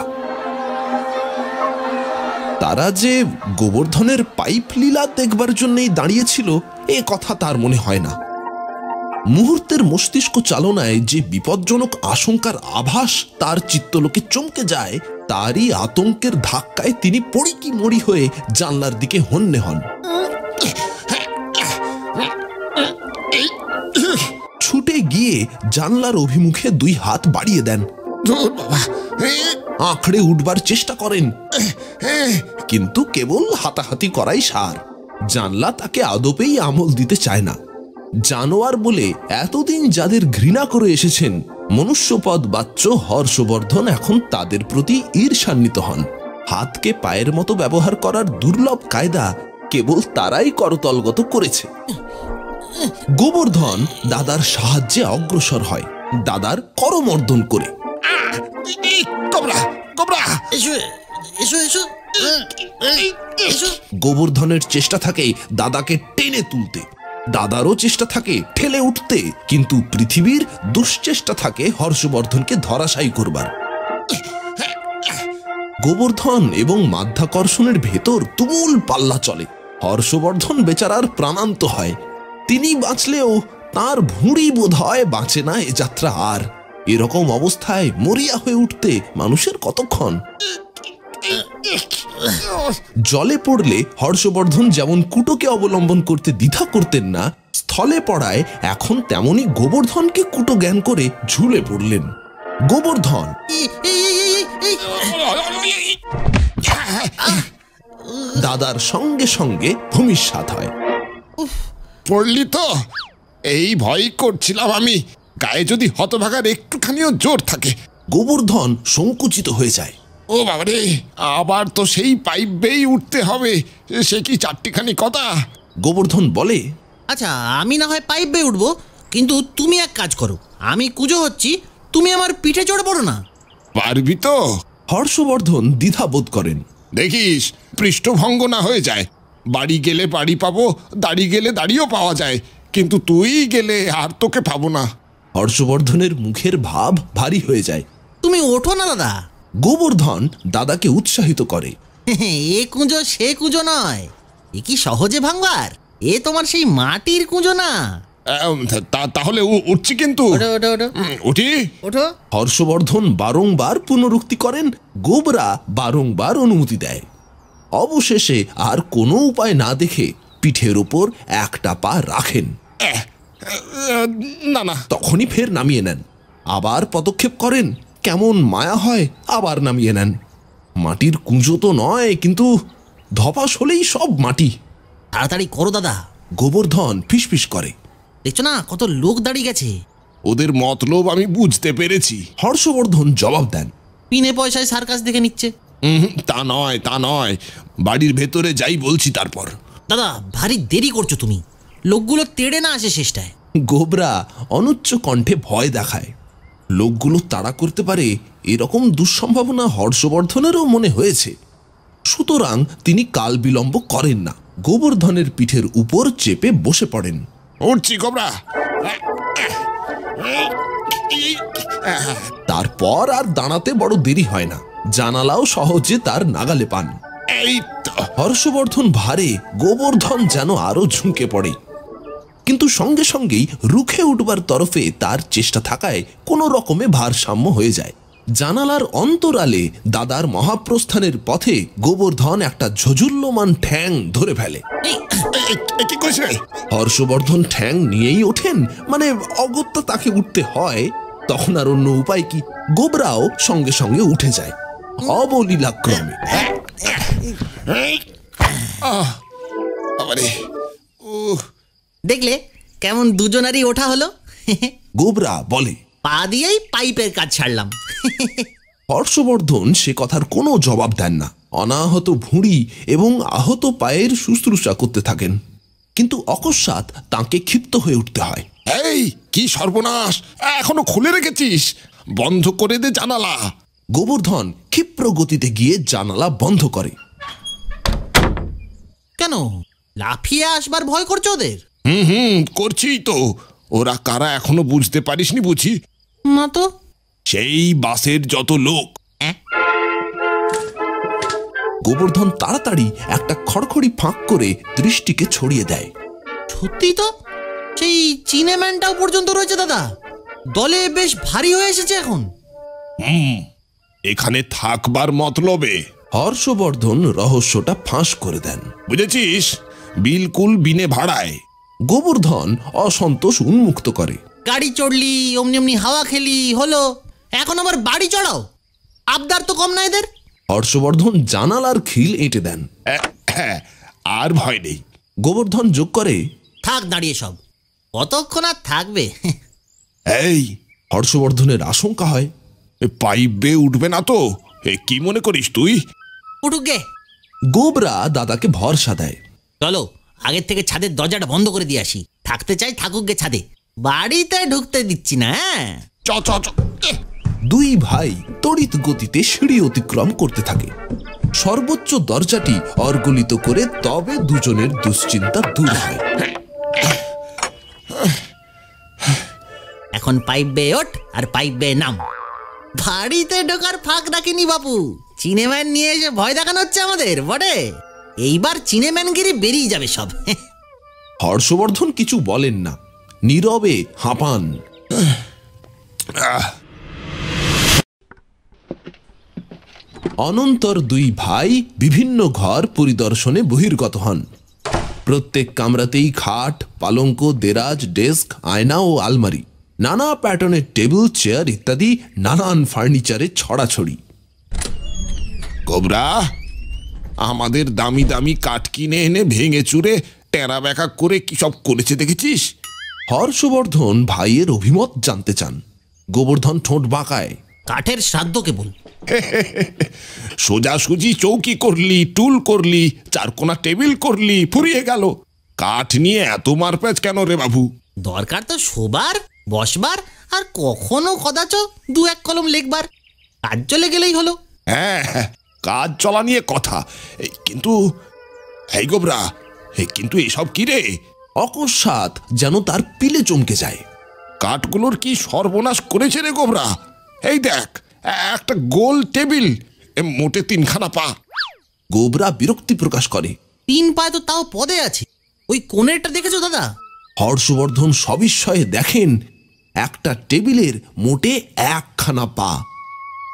তারা যে গোবর্ধনের পাইপ লীলা দেখবার জন্যই দাঁড়িয়েছিল এ কথা তার মনে হয় না। মুহূর্তের মস্তিষ্ক চালনায় যে বিপজ্জনক আশঙ্কার আভাস তার চিত্তলোকে চমকে যায়, তারই আতঙ্কের ধাক্কায় তিনি পড়ি কি মরি হয়ে জানলার দিকে হন্যে হন। ছুটে গিয়ে জানলার অভিমুখে 2 হাত বাড়িয়ে দেন। আঁকড়ে উঠবার চেষ্টা করেন, কিন্তু কেবল হাতাহাতি করাই সার। জানলা তাকে আদপেই আমল দিতে চায় না। জানোয়ার বলে এতদিন যাদের ঘৃণা করে এসেছেন, মনুষ্যপদ বাচ্চ হর্ষবর্ধন এখন তাদের প্রতি ঈর্ষান্বিত হন। হাতকে পায়ের মতো ব্যবহার করার দুর্লভ কায়দা কেবল তারাই করতলগত করেছে। গোবর্ধন দাদার সাহায্যে অগ্রসর হয়, দাদার করমর্দন করে। গোবর্ধনের চেষ্টা থাকে দাদাকে টেনে তুলতে, দাদারও চেষ্টা থাকে ঠেলে উঠতে, কিন্তু পৃথিবীর দুশ্চেষ্টা থাকে হর্ষবর্ধনকে ধরাশায়ী করবার। গোবর্ধন এবং মাধ্যাকর্ষণের ভেতর তুমুল পাল্লা চলে। হর্ষবর্ধন বেচারার প্রাণান্ত হয়। তিনি বাঁচলেও তার ভুঁড়ি বোধ হয় বাঁচে না এ যাত্রা আর। এরকম অবস্থায় মরিয়া হয়ে উঠতে মানুষের কতক্ষণ। জলে পড়লে হর্ষবর্ধন যেমন কুটোকে অবলম্বন করতে দ্বিধা করতেন না, স্থলে পড়ায় এখন তেমনি গোবর্ধনকে কুটো জ্ঞান করে ঝুলে পড়লেন। গোবর্ধন দাদার সঙ্গে সঙ্গে ভূমিসাৎ হয়। পড়লি তো? এই ভয় করছিলাম আমি, গায়ে যদি হতভাগার একটুখানিও জোর থাকে। গোবর্ধন সংকুচিত হয়ে যায়। ও বাবারে, আবার তো সেই পাইপ বেয়েই উঠতে হবে, সে কি চারটিখানি কথা। গোবর্ধন বলে, আচ্ছা আমি না হয় পাইপ বেয়ে উঠবো, কিন্তু তুমি এক কাজ করো, আমি কুজো হচ্ছি, তুমি আমার পিঠে চড়ে পড়ো না। পারবি তো? হর্ষবর্ধন দ্বিধাবোধ করেন। দেখিস পৃষ্ঠভঙ্গ না হয়ে যায়। বাড়ি গেলে বাড়ি পাবো, দাড়ি গেলে দাড়িও পাওয়া যায়, কিন্তু তুই গেলে আর তোকে পাবো না। হর্ষবর্ধনের মুখের ভাব ভারী হয়ে যায়। তুমি ওঠো না দাদা। গোবর্ধন দাদাকে উৎসাহিত করে। এ কুঁজো সে কুঁজো নয়, এ কি সহজে ভাঙবার, এ তোমার সেই মাটির কুঁজো না। তাহলে উঠছি, কিন্তু ওঠো ওঠো ওঠো উঠি। ওঠো। হর্ষবর্ধন বারংবার পুনরুক্তি করেন, গোবরা বারংবার অনুমতি দেয়। অবশেষে আর কোনো উপায় না দেখে পিঠের উপর একটা পা রাখেন। না না, তখনই ফের নামিয়ে নেন। আবার পদক্ষেপ করেন, কেমন মায়া হয়, আবার নামিয়ে নেন। মাটির কুঁজো তো নয়, কিন্তু ধপাস হলেই সব মাটি। তাড়াতাড়ি করো দাদা। গোবর্ধন ফিসফিস করে। দেখছো না কত লোক দাঁড়িয়ে গেছে। ওদের মতলব আমি বুঝতে পেরেছি। হর্ষবর্ধন জবাব দেন, বিনে পয়সায় সার্কাস দেখে নিচ্ছে। তা নয়, তা নয়, বাড়ির ভেতরে যাই বলছি তারপর। দাদা ভারী দেরি করছো তুমি, লোকগুলো তেড়ে না আসে শেষটায়। গোবরা অনুচ্চ কণ্ঠে ভয় দেখায়। লোকগুলো তাড়া করতে পারে এরকম দুঃসম্ভাবনা হর্ষবর্ধনেরও মনে হয়েছে। সুতরাং তিনি কাল বিলম্ব করেন না, গোবর্ধনের পিঠের উপর চেপে বসে পড়েন। উঠছি গোবরা। তারপর আর দাঁড়াতে বড় দেরি হয় না, জানালাও সহজে তার নাগালে পান। এই তো। হর্ষবর্ধন ভারে গোবর্ধন যেন আরো ঝুঁকে পড়ে, কিন্তু সঙ্গে সঙ্গেই রুখে উঠবার তরফে তার চেষ্টা থাকায় কোনো রকমে ভারসাম্য হয়ে যায়। জানালার অন্তরালে দাদার মহাপ্রস্থানের পথে গোবর্ধন একটা ঝুজুল্যমান ঠ্যাং ধরে ফেলে। কি কইছে? হর্ষবর্ধন ঠ্যাং নিয়েই ওঠেন, মানে অগত্যা তাকে উঠতে হয়। তখন আর অন্য উপায় কি, গোবরাও সঙ্গে সঙ্গে উঠে যায় অবলীলাক্রমে। দেখলে কেমন দুজনারই ওঠা হলো। গোবরা বলে, পা দিয়েই পাইপের কাজ ছাড়লাম। হর্ষবর্ধন সে কথার কোনো জবাব দেন না। অনাহত ভুঁড়ি এবং আহত পায়ের শুশ্রূষা করতে থাকেন, কিন্তু অকস্মাৎ তাকে ক্ষিপ্ত হয়ে উঠতে হয়। এই কি সর্বনাশ, এখনো খুলে রেখেছিস? বন্ধ করে দে জানালা। গোবর্ধন ক্ষিপ্র গতিতে গিয়ে জানালা বন্ধ করে। কেন লাফিয়ে আসবার ভয় করছো ওদের? করছি তো। ওরা কারা এখনো বুঝতে পারিসনি বুঝি? না তো। সেই বাসের যত লোক। গোবর্ধন তাড়াতাড়ি একটা খড়খড়ি ফাঁক করে দৃষ্টিকে ছড়িয়ে দেয়। সত্যি তো, সেই চিনেম্যানটাও পর্যন্ত রয়েছে দাদা। দলে বেশ ভারী হয়ে এসেছে এখন। এখানে থাকবার মতলবে। হর্ষবর্ধন রহস্যটা ফাঁস করে দেন। বুঝেছিস, বিলকুল বিনে ভাড়ায়। গোবর্ধন অসন্তোষ উন্মুক্ত করে। গাড়ি চড়লি, অমনি অমনি হাওয়া খেলি হলো, এখন আবার বাড়ি চড়াও। আবদার তো কম না এদের। হর্ষবর্ধন জানালার খিল এঁটে দেন। হ্যাঁ, আর ভয় নেই। গোবর্ধন যোগ করে, থাক দাঁড়িয়ে সব, কতক্ষণ আর থাকবে? এই হর্ষবর্ধনের আশঙ্কা হয় পাইপ বেয়ে উঠবে না তো? কি মনে করিস তুই? উঠুক গে। গোবরা দাদাকে ভরসা দেয়। চলো আগের থেকে ছাদের দরজাটা বন্ধ করে দিয়ে আসি। থাকতে চাই থাকুক গে ছাদে, বাড়িতে ঢুকতে দিচ্ছি না। চ চ চ। দুই ভাই তড়িৎ গতিতে সিঁড়ি অতিক্রম করতে থাকে। সর্বোচ্চ দরজাটি অর্গলিত করে তবে দুজনের দুশ্চিন্তা দূর হয়। এখন পাইপ বেয়ে ওঠ আর পাইপ বেয়ে নাম। বাড়িতে ঢোকার ফাঁক রাখিনি বাপু, চিনেম্যান নিয়ে এসে ভয় দেখানো হচ্ছে আমাদের বটে। এইবার চিনেম্যানগিরি বেরিয়ে যাবে সব। হর্ষবর্ধন কিছু বলেন না, নীরবে হাঁপান। অনন্তর দুই ভাই বিভিন্ন ঘর পরিদর্শনে বহির্গত হন। প্রত্যেক কামরাতেই খাট, পালঙ্ক, দেরাজ, ডেস্ক, আয়না ও আলমারি, নানা প্যাটার্নের টেবিল, চেয়ার ইত্যাদি নানান ফার্নিচারে ছড়াছড়ি। গোবরা, আমাদের দামি দামি কাঠ কিনে এনে ভেঙে চুরে টেরা ব্যাকা করে কি সব করেছে দেখেছিস? হর্ষবর্ধন ভাইয়ের অভিমত জানতে চান। গোবর্ধন ঠোঁট বাঁকায়। কাঠের শ্রাদ্ধ কেবল। সোজাসুজি চৌকি করলি, টুল করলি, চারকোনা টেবিল করলি, ফুরিয়ে গেল। কাঠ নিয়ে এত মারপ্যাচ কেন রে বাবু? দরকার তো শোবার, বসবার, আর কখনো কদাচ দু এক কলম লিখবার। কাজ চলে গেলেই হলো। হ্যাঁ, কাজ চলা নিয়ে কথা। কিন্তু এই গোবরা, কিন্তু এসব কি রে? অকস্মাৎ যেন তার পিলে চমকে যায়। কাঠগুলোর কি সর্বনাশ করেছে রে গোবরা? এই দেখ, একটা গোল টেবিল, মোটে 3খানা পা। গোবরা বিরক্তি প্রকাশ করে। 3 পায়ে তো তাও পদে আছে। ওই কোণেরটা দেখেছো দাদা? হর্ষবর্ধন সবিস্ময়ে দেখেন একটা টেবিলের মোটে 1খানা পা,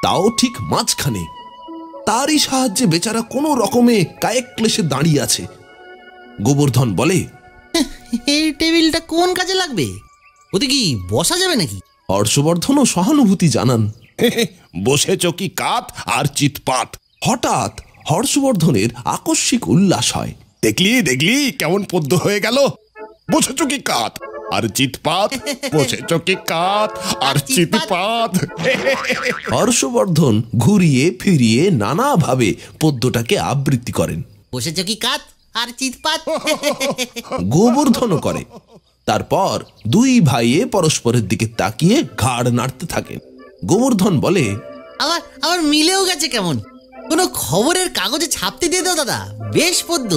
তাও ঠিক মাঝখানে। তারই সাহায্যে বেচারা কোনো রকমে কায়েক ক্লেশে দাঁড়িয়ে আছে। গোবর্ধন বলে, এই টেবিলটা কোন কাজে লাগবে? ওতে কি বসা যাবে নাকি? হর্ষবর্ধনও সহানুভূতি জানান। বসেছ কি কাত আর চিৎপাত। হঠাৎ হর্ষবর্ধনের আকস্মিক উল্লাস হয়। দেখলি দেখলি কেমন পদ্য হয়ে গেল? বসেছ কি কাত আর চিৎপাত, বসেছ কি কাত আর চিৎপাত। হর্ষবর্ধন ঘুরিয়ে ফিরিয়ে নানাভাবে পদ্যটাকে আবৃত্তি করেন। বসেছো কি কাত আর চিৎপাত। গোবর্ধনও করে। তারপর দুই ভাইয়ে পরস্পরের দিকে তাকিয়ে ঘাড় নাড়তে থাকেন। গোবর্ধন বলে, আবার মিলেও গেছে কেমন। কোনো খবরের কাগজে ছাপতে দিয়ে দাও দাদা, বেশ পদ্য।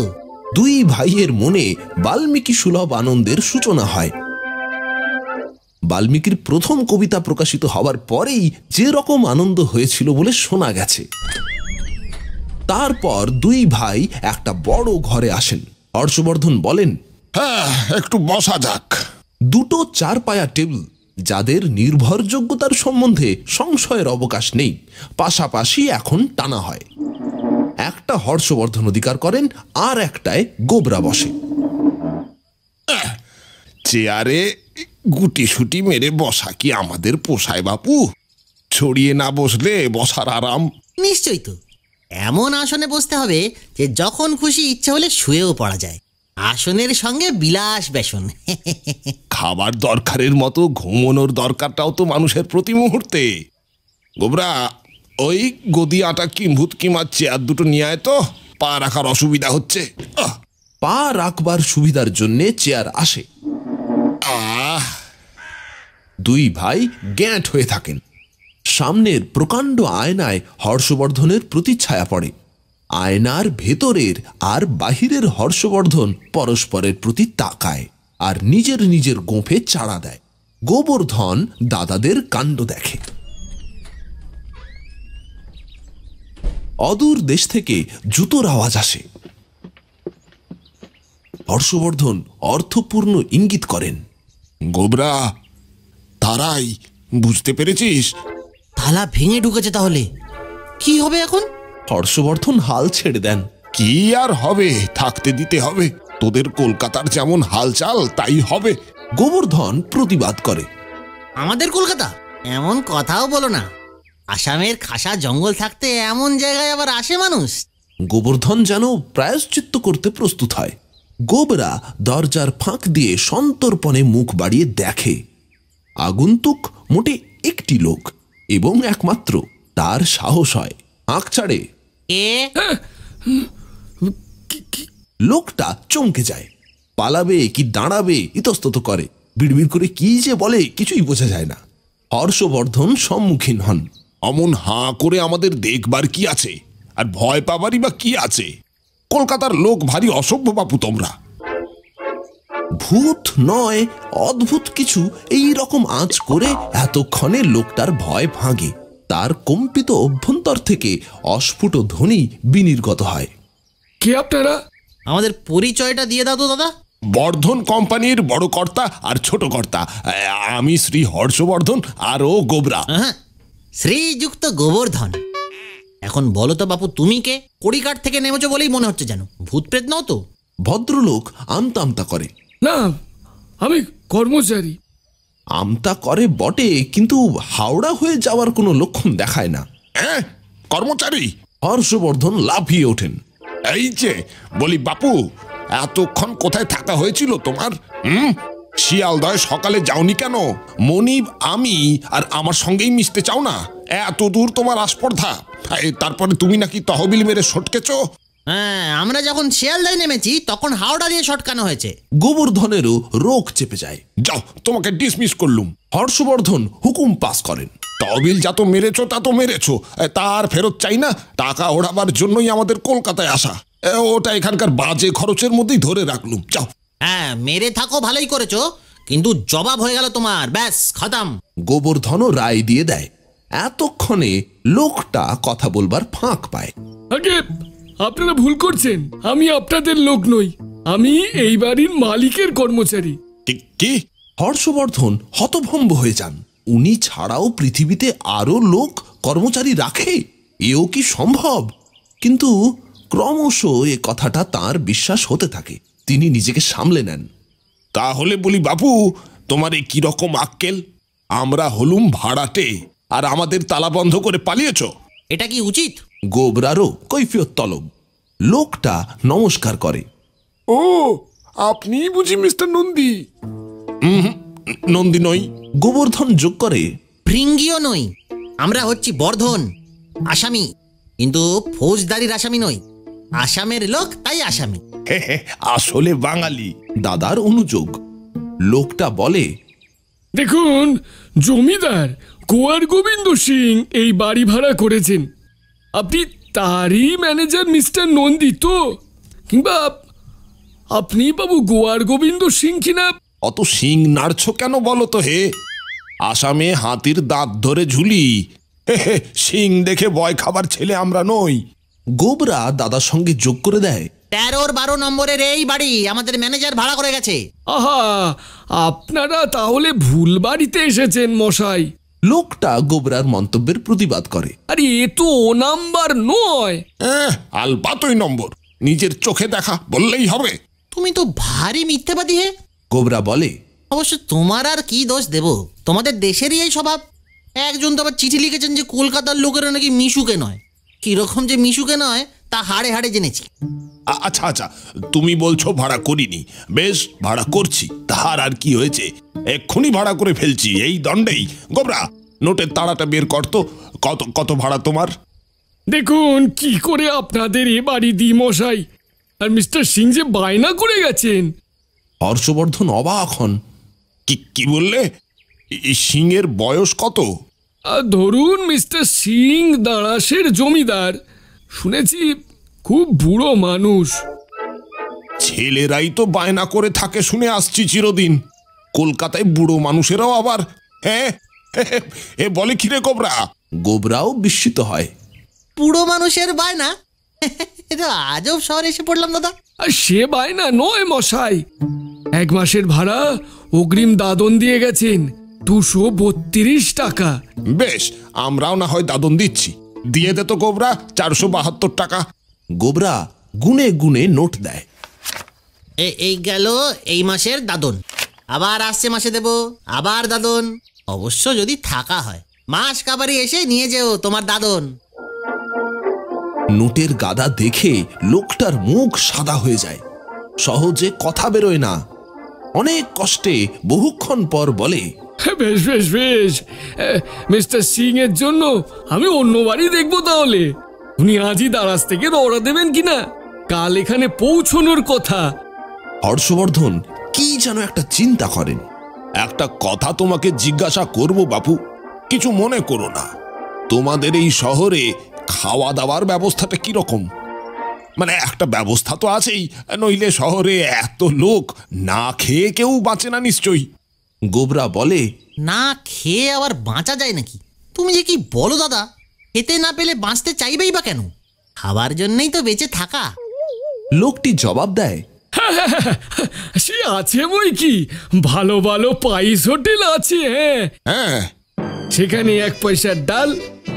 দুই ভাইয়ের মনে বাল্মীকি সুলভ আনন্দের সূচনা হয়। বাল্মীকির প্রথম কবিতা প্রকাশিত হবার পরেই যে রকম আনন্দ হয়েছিল বলে শোনা গেছে। তারপর দুই ভাই একটা বড় ঘরে আসেন। হর্ষবর্ধন বলেন, হ্যাঁ, একটু বসা যাক। দুটো 4 পায়া টেবিল, যাদের নির্ভরযোগ্যতার সম্বন্ধে সংশয়ের অবকাশ নেই, পাশাপাশি এখন টানা হয়। একটা হর্ষবর্ধন অধিকার করেন, আর একটায় গোবরা বসে। চেয়ারে গুটি সুটি মেরে বসা কি আমাদের পোষায় বাপু? ছড়িয়ে না বসলে বসার আরাম। নিশ্চয়ই তো। এমন আসনে বসতে হবে যে যখন খুশি ইচ্ছে হলে শুয়েও পড়া যায়। আসনের সঙ্গে বিলাস বেসন। খাবার দরকারের মতো ঘুমোনোর দরকারটাও তো মানুষের প্রতি মুহূর্তে। গোবরা, ওই গদি আটা কিম্ভূত কিমার চেয়ার দুটো নিয়ে আয় তো, পা রাখার অসুবিধা হচ্ছে। পা রাখবার সুবিধার জন্য চেয়ার আসে। দুই ভাই গ্যাঁট হয়ে থাকেন। সামনের প্রকাণ্ড আয়নায় হর্ষবর্ধনের প্রতিচ্ছায়া পড়ে। আয়নার ভেতরের আর বাহিরের হর্ষবর্ধন পরস্পরের প্রতি তাকায় আর নিজের নিজের গোঁফে চাড়া দেয়। গোবর্ধন দাদাদের কাণ্ড দেখে। অদূর দেশ থেকে জুতোর আওয়াজ আসে। হর্ষবর্ধন অর্থপূর্ণ ইঙ্গিত করেন। গোবরা, তারাই, বুঝতে পেরেছিস? থালা ভেঙে ঢুকেছে তাহলে কি হবে এখন? হর্ষবর্ধন হাল ছেড়ে দেন। কি আর হবে, থাকতে দিতে হবে। তোদের কলকাতার যেমন হালচাল তাই হবে। গোবর্ধন প্রতিবাদ করে। আমাদের কলকাতা? এমন কথাও বলো না। আসামের খাসা জঙ্গল থাকতে এমন জায়গায় আবার আসে মানুষ? গোবর্ধন যেন প্রায়শ্চিত্ত করতে প্রস্তুত হয়। গোবরা দরজার ফাঁক দিয়ে সন্তর্পণে মুখ বাড়িয়ে দেখে আগন্তুক মোটে একটি লোক এবং একমাত্র। তার সাহস হয়, আঁক ছাড়ে। এ লোকটা চমকে যায়, পালাবে কি দাঁড়াবে ইতস্তত করে, বিড়বিড় করে কি যে বলে কিছুই বোঝা যায় না। হর্ষবর্ধন সম্মুখীন হন। অমন হাঁ করে আমাদের দেখবার কি আছে, আর ভয় পাবারই বা কি আছে? কলকাতার লোক ভারী অসভ্য বাপু তোমরা। ভূত নয়, অদ্ভুত কিছু এই রকম আঁচ করে এতক্ষণে লোকটার ভয় ভাঙে। তার কম্পিত অভ্যন্তর থেকে অস্ফুট ধ্বনি বিনির্গত হয়। কে আপনারা? আমাদের পরিচয়টা দিয়ে দাও তো দাদা। বর্ধন কোম্পানির বড় কর্তা আর ছোট কর্তা আমি শ্রী হর্ষবর্ধন আর ও গোবরা। হ্যাঁ, শ্রীযুক্ত গোবর্ধন। এখন বলো তো বাপু, তুমি কে? কড়িকাঠ থেকে নেমেছো বলেই মনে হচ্ছে যেন। ভূত প্রেত নাও তো? ভদ্রলোক আমতা আমতা করে। না, আমি কর্মচারী। আমতা করে বটে, কিন্তু হাওড়া হয়ে যাওয়ার কোনো লক্ষণ দেখায় না। হ্যাঁ, কর্মচারী? হর্ষবর্ধন লাফিয়ে ওঠেন। এই যে বলি বাপু, এতক্ষণ কোথায় থাকা হয়েছিল তোমার? শিয়ালদয় সকালে যাওনি কেন? মনিব আমি আর আমার সঙ্গেই মিশতে চাও না? এত দূর তোমার আস্পর্ধা, তারপরে তুমি নাকি তহবিল মেরে সটকেছো। হ্যাঁ, আমরা যখন শিয়ালদায় নেমেছি তখন হাওড়া দিয়ে সটকানো হয়েছে। গোবর্ধনেরও রোগ চেপে যায়। যাও, তোমাকে ডিসমিস করলুম। হর্ষবর্ধন হুকুম পাস করেন। তহবিল যা তো মেরেছো তা তো মেরেছো, তার ফেরত চাই না। টাকা ওড়াবার জন্যই আমাদের কলকাতায় আসা, ওটা এখানকার বাজে খরচের মধ্যেই ধরে রাখলুম। যাও। হ্যাঁ, মেরে থাকো, ভালোই করেছো, কিন্তু জবাব হয়ে গেল তোমার, ব্যাস খতম। গোবর্ধনও রায় দিয়ে দেয়। এতক্ষণে লোকটা কথা বলবার ফাঁক পায়। আগে আপনারা ভুল করছেন, আমি আপনাদের লোক নই, আমি এই বাড়ির মালিকের কর্মচারী। কি? হর্ষবর্ধন হতভম্ব হয়ে যান। উনি ছাড়াও পৃথিবীতে আরো লোক কর্মচারী রাখে, এও কি সম্ভব? কিন্তু ক্রমশ এ কথাটা তার বিশ্বাস হতে থাকে। তিনি নিজেকে সামলে নেন। তাহলে বলি বাপু, তোমার এই কিরকম আক্কেল? আমরা হলুম ভাড়াটে, আর আমাদের তালা বন্ধ করে পালিয়েছো। এটা কি উচিত? গোবরারও কৈফিয়ত তলব। লোকটা নমস্কার করে। ও, আপনি বুঝি মিস্টার নন্দী? নন্দী নই। গোবর্ধন যোগ করে, ভৃঙ্গিও নই, আমরা হচ্ছি বর্ধন, আসামি, কিন্তু ফৌজদারির আসামি নই। আসামের লোক তাই আসামি। আসলে বাঙালি। দাদার অনুযোগ। লোকটা বলে, দেখুন, জমিদার কুয়ার গোবিন্দ সিং এই বাড়ি ভাড়া করেছেন। আপনি তারই ম্যানেজার মিস্টার নন্দী তো? কিংবা আপনি বাবু গোয়ার গোবিন্দ সিং কিনা? অত শিং নাড়ছ কেন বলো তো হে? আসামে হাতির দাঁত ধরে ঝুলি, শিং দেখে ভয় খাবার ছেলে আমরা নই। গোবরা দাদার সঙ্গে যোগ করে দেয়, 13-12 নম্বরের এই বাড়ি আমাদের ম্যানেজার ভাড়া করে গেছে। আহা, আপনারা তাহলে ভুল বাড়িতে এসেছেন মশাই। লোকটা গোবরার মন্তব্যের প্রতিবাদ করে। আরে এ তো ও নাম্বার নয়। আলবাতই নম্বর, নিজের চোখে দেখা বললেই হবে। তুমি তো ভারী মিথ্যেবাদী হে। গোবরা বলে, অবশ্য তোমার আর কি দোষ দেব, তোমাদের দেশেরই এই স্বভাব। একজন তো আবার চিঠি লিখেছেন যে কলকাতার লোকেরা নাকি মিশুকে নয়। কিরকম যে মিশুকে নয় তা হাড়ে হাড়ে জেনেছি। আচ্ছা আচ্ছা, তুমি বলছো ভাড়া করিনি, বেশ ভাড়া করছি, তার আর কি হয়েছে? এক্ষুনি ভাড়া করে ফেলছি এই দণ্ডেই। গোবরা, নোটের তাড়াটা বের করতো। কত কত ভাড়া তোমার? দেখুন কি করে আপনাদের এ বাড়ি দি মশাই। আর মিস্টার সিং যে বায়না করে গেছেন। হর্ষবর্ধন অবাক হন। কি বললে? এই সিংয়ের বয়স কত? আর ধরুন মিস্টার সিং দাঁড়াসের জমিদার, শুনেছি খুব বুড়ো মানুষ। ছেলেরাই তো বায়না করে থাকে শুনে আসছি চিরদিন। কলকাতায় বুড়ো মানুষেরাও আবার হ্যাঁ এ বলে কি রে গোবরা? গোবরাও বিস্মিত হয়। পুরো মানুষের বায়না? এটা আজব শহরে এসে পড়লাম দাদা। আর সে বায়না নয় মশাই, 1 মাসের ভাড়া অগ্রিম দাদন দিয়ে গেছেন, 232 টাকা। বেশ, আমরাও না হয় দাদন দিচ্ছি। দিয়ে দে তো গোবরা 472 টাকা। গোবরা গুনে গুনে নোট দেয়। এই গেল এই মাসের দাদন, আবার আসছে মাসে দেব, আবার দাদন, অবশ্য যদি থাকা হয়। মাস কাবারি এসে নিয়ে যেও তোমার দাদন। নোটের গাদা দেখে লোকটার মুখ সাদা হয়ে যায়, সহজে কথা বেরোয় না। অনেক কষ্টে বহুক্ষণ পর বলে, বেশ বেশ বেশ, মিস্টার সিং এর জন্য আমি অন্য বাড়ি দেখবো তাহলে। উনি আজই দারাজ থেকে রওনা দেবেন কিনা, কাল এখানে পৌঁছনোর কথা। হর্ষবর্ধন কি যেন একটা চিন্তা করেন। একটা কথা তোমাকে জিজ্ঞাসা করব বাপু, কিছু মনে করো না। তোমাদের এই শহরে খাওয়া দাওয়ার ব্যবস্থাটা কিরকম? মানে একটা ব্যবস্থা তো আছেই, নইলে শহরে এত লোক না খেয়ে কেউ বাঁচে না নিশ্চয়ই। গোবরা বলে, না খেয়ে আবার বাঁচা যায় নাকি? তুমি যে কি বলো দাদা, খেতে না পেলে বাঁচতে চাইবেই বা কেন? খাবার জন্যই তো বেঁচে থাকা। লোকটি জবাব দেয়, সে আছে বই কি, ভালো ভালো পাইস হোটেল আছে। হ্যাঁ হ্যাঁ, সেখানে 1 পয়সার ডাল,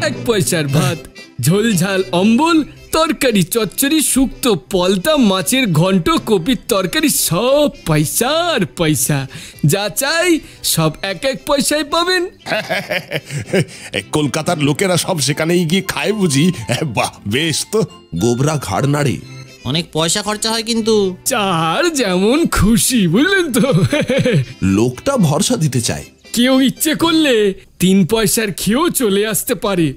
1 পয়সার ভাত, ঝোল ঝাল অম্বল, তরকারি চচ্চড়ি, শুক্তো, পলতা, মাছের ঘন্ট, কপির তরকারি, সব পয়সার পয়সা। যা চাই সব 1 পয়সায় পাবেন। কলকাতার লোকেরা সব সেখানেই গিয়ে খায় বুঝি? বাহ, বেশ তো। গোবরা ঘাড় নাড়ে। অনেক পয়সা খরচা হয় কিন্তু। যার যেমন খুশি, বুঝলেন তো। লোকটা ভরসা দিতে চায়। কেউ ইচ্ছে করলে 3 পয়সার খেয়েও চলে আসতে পারে।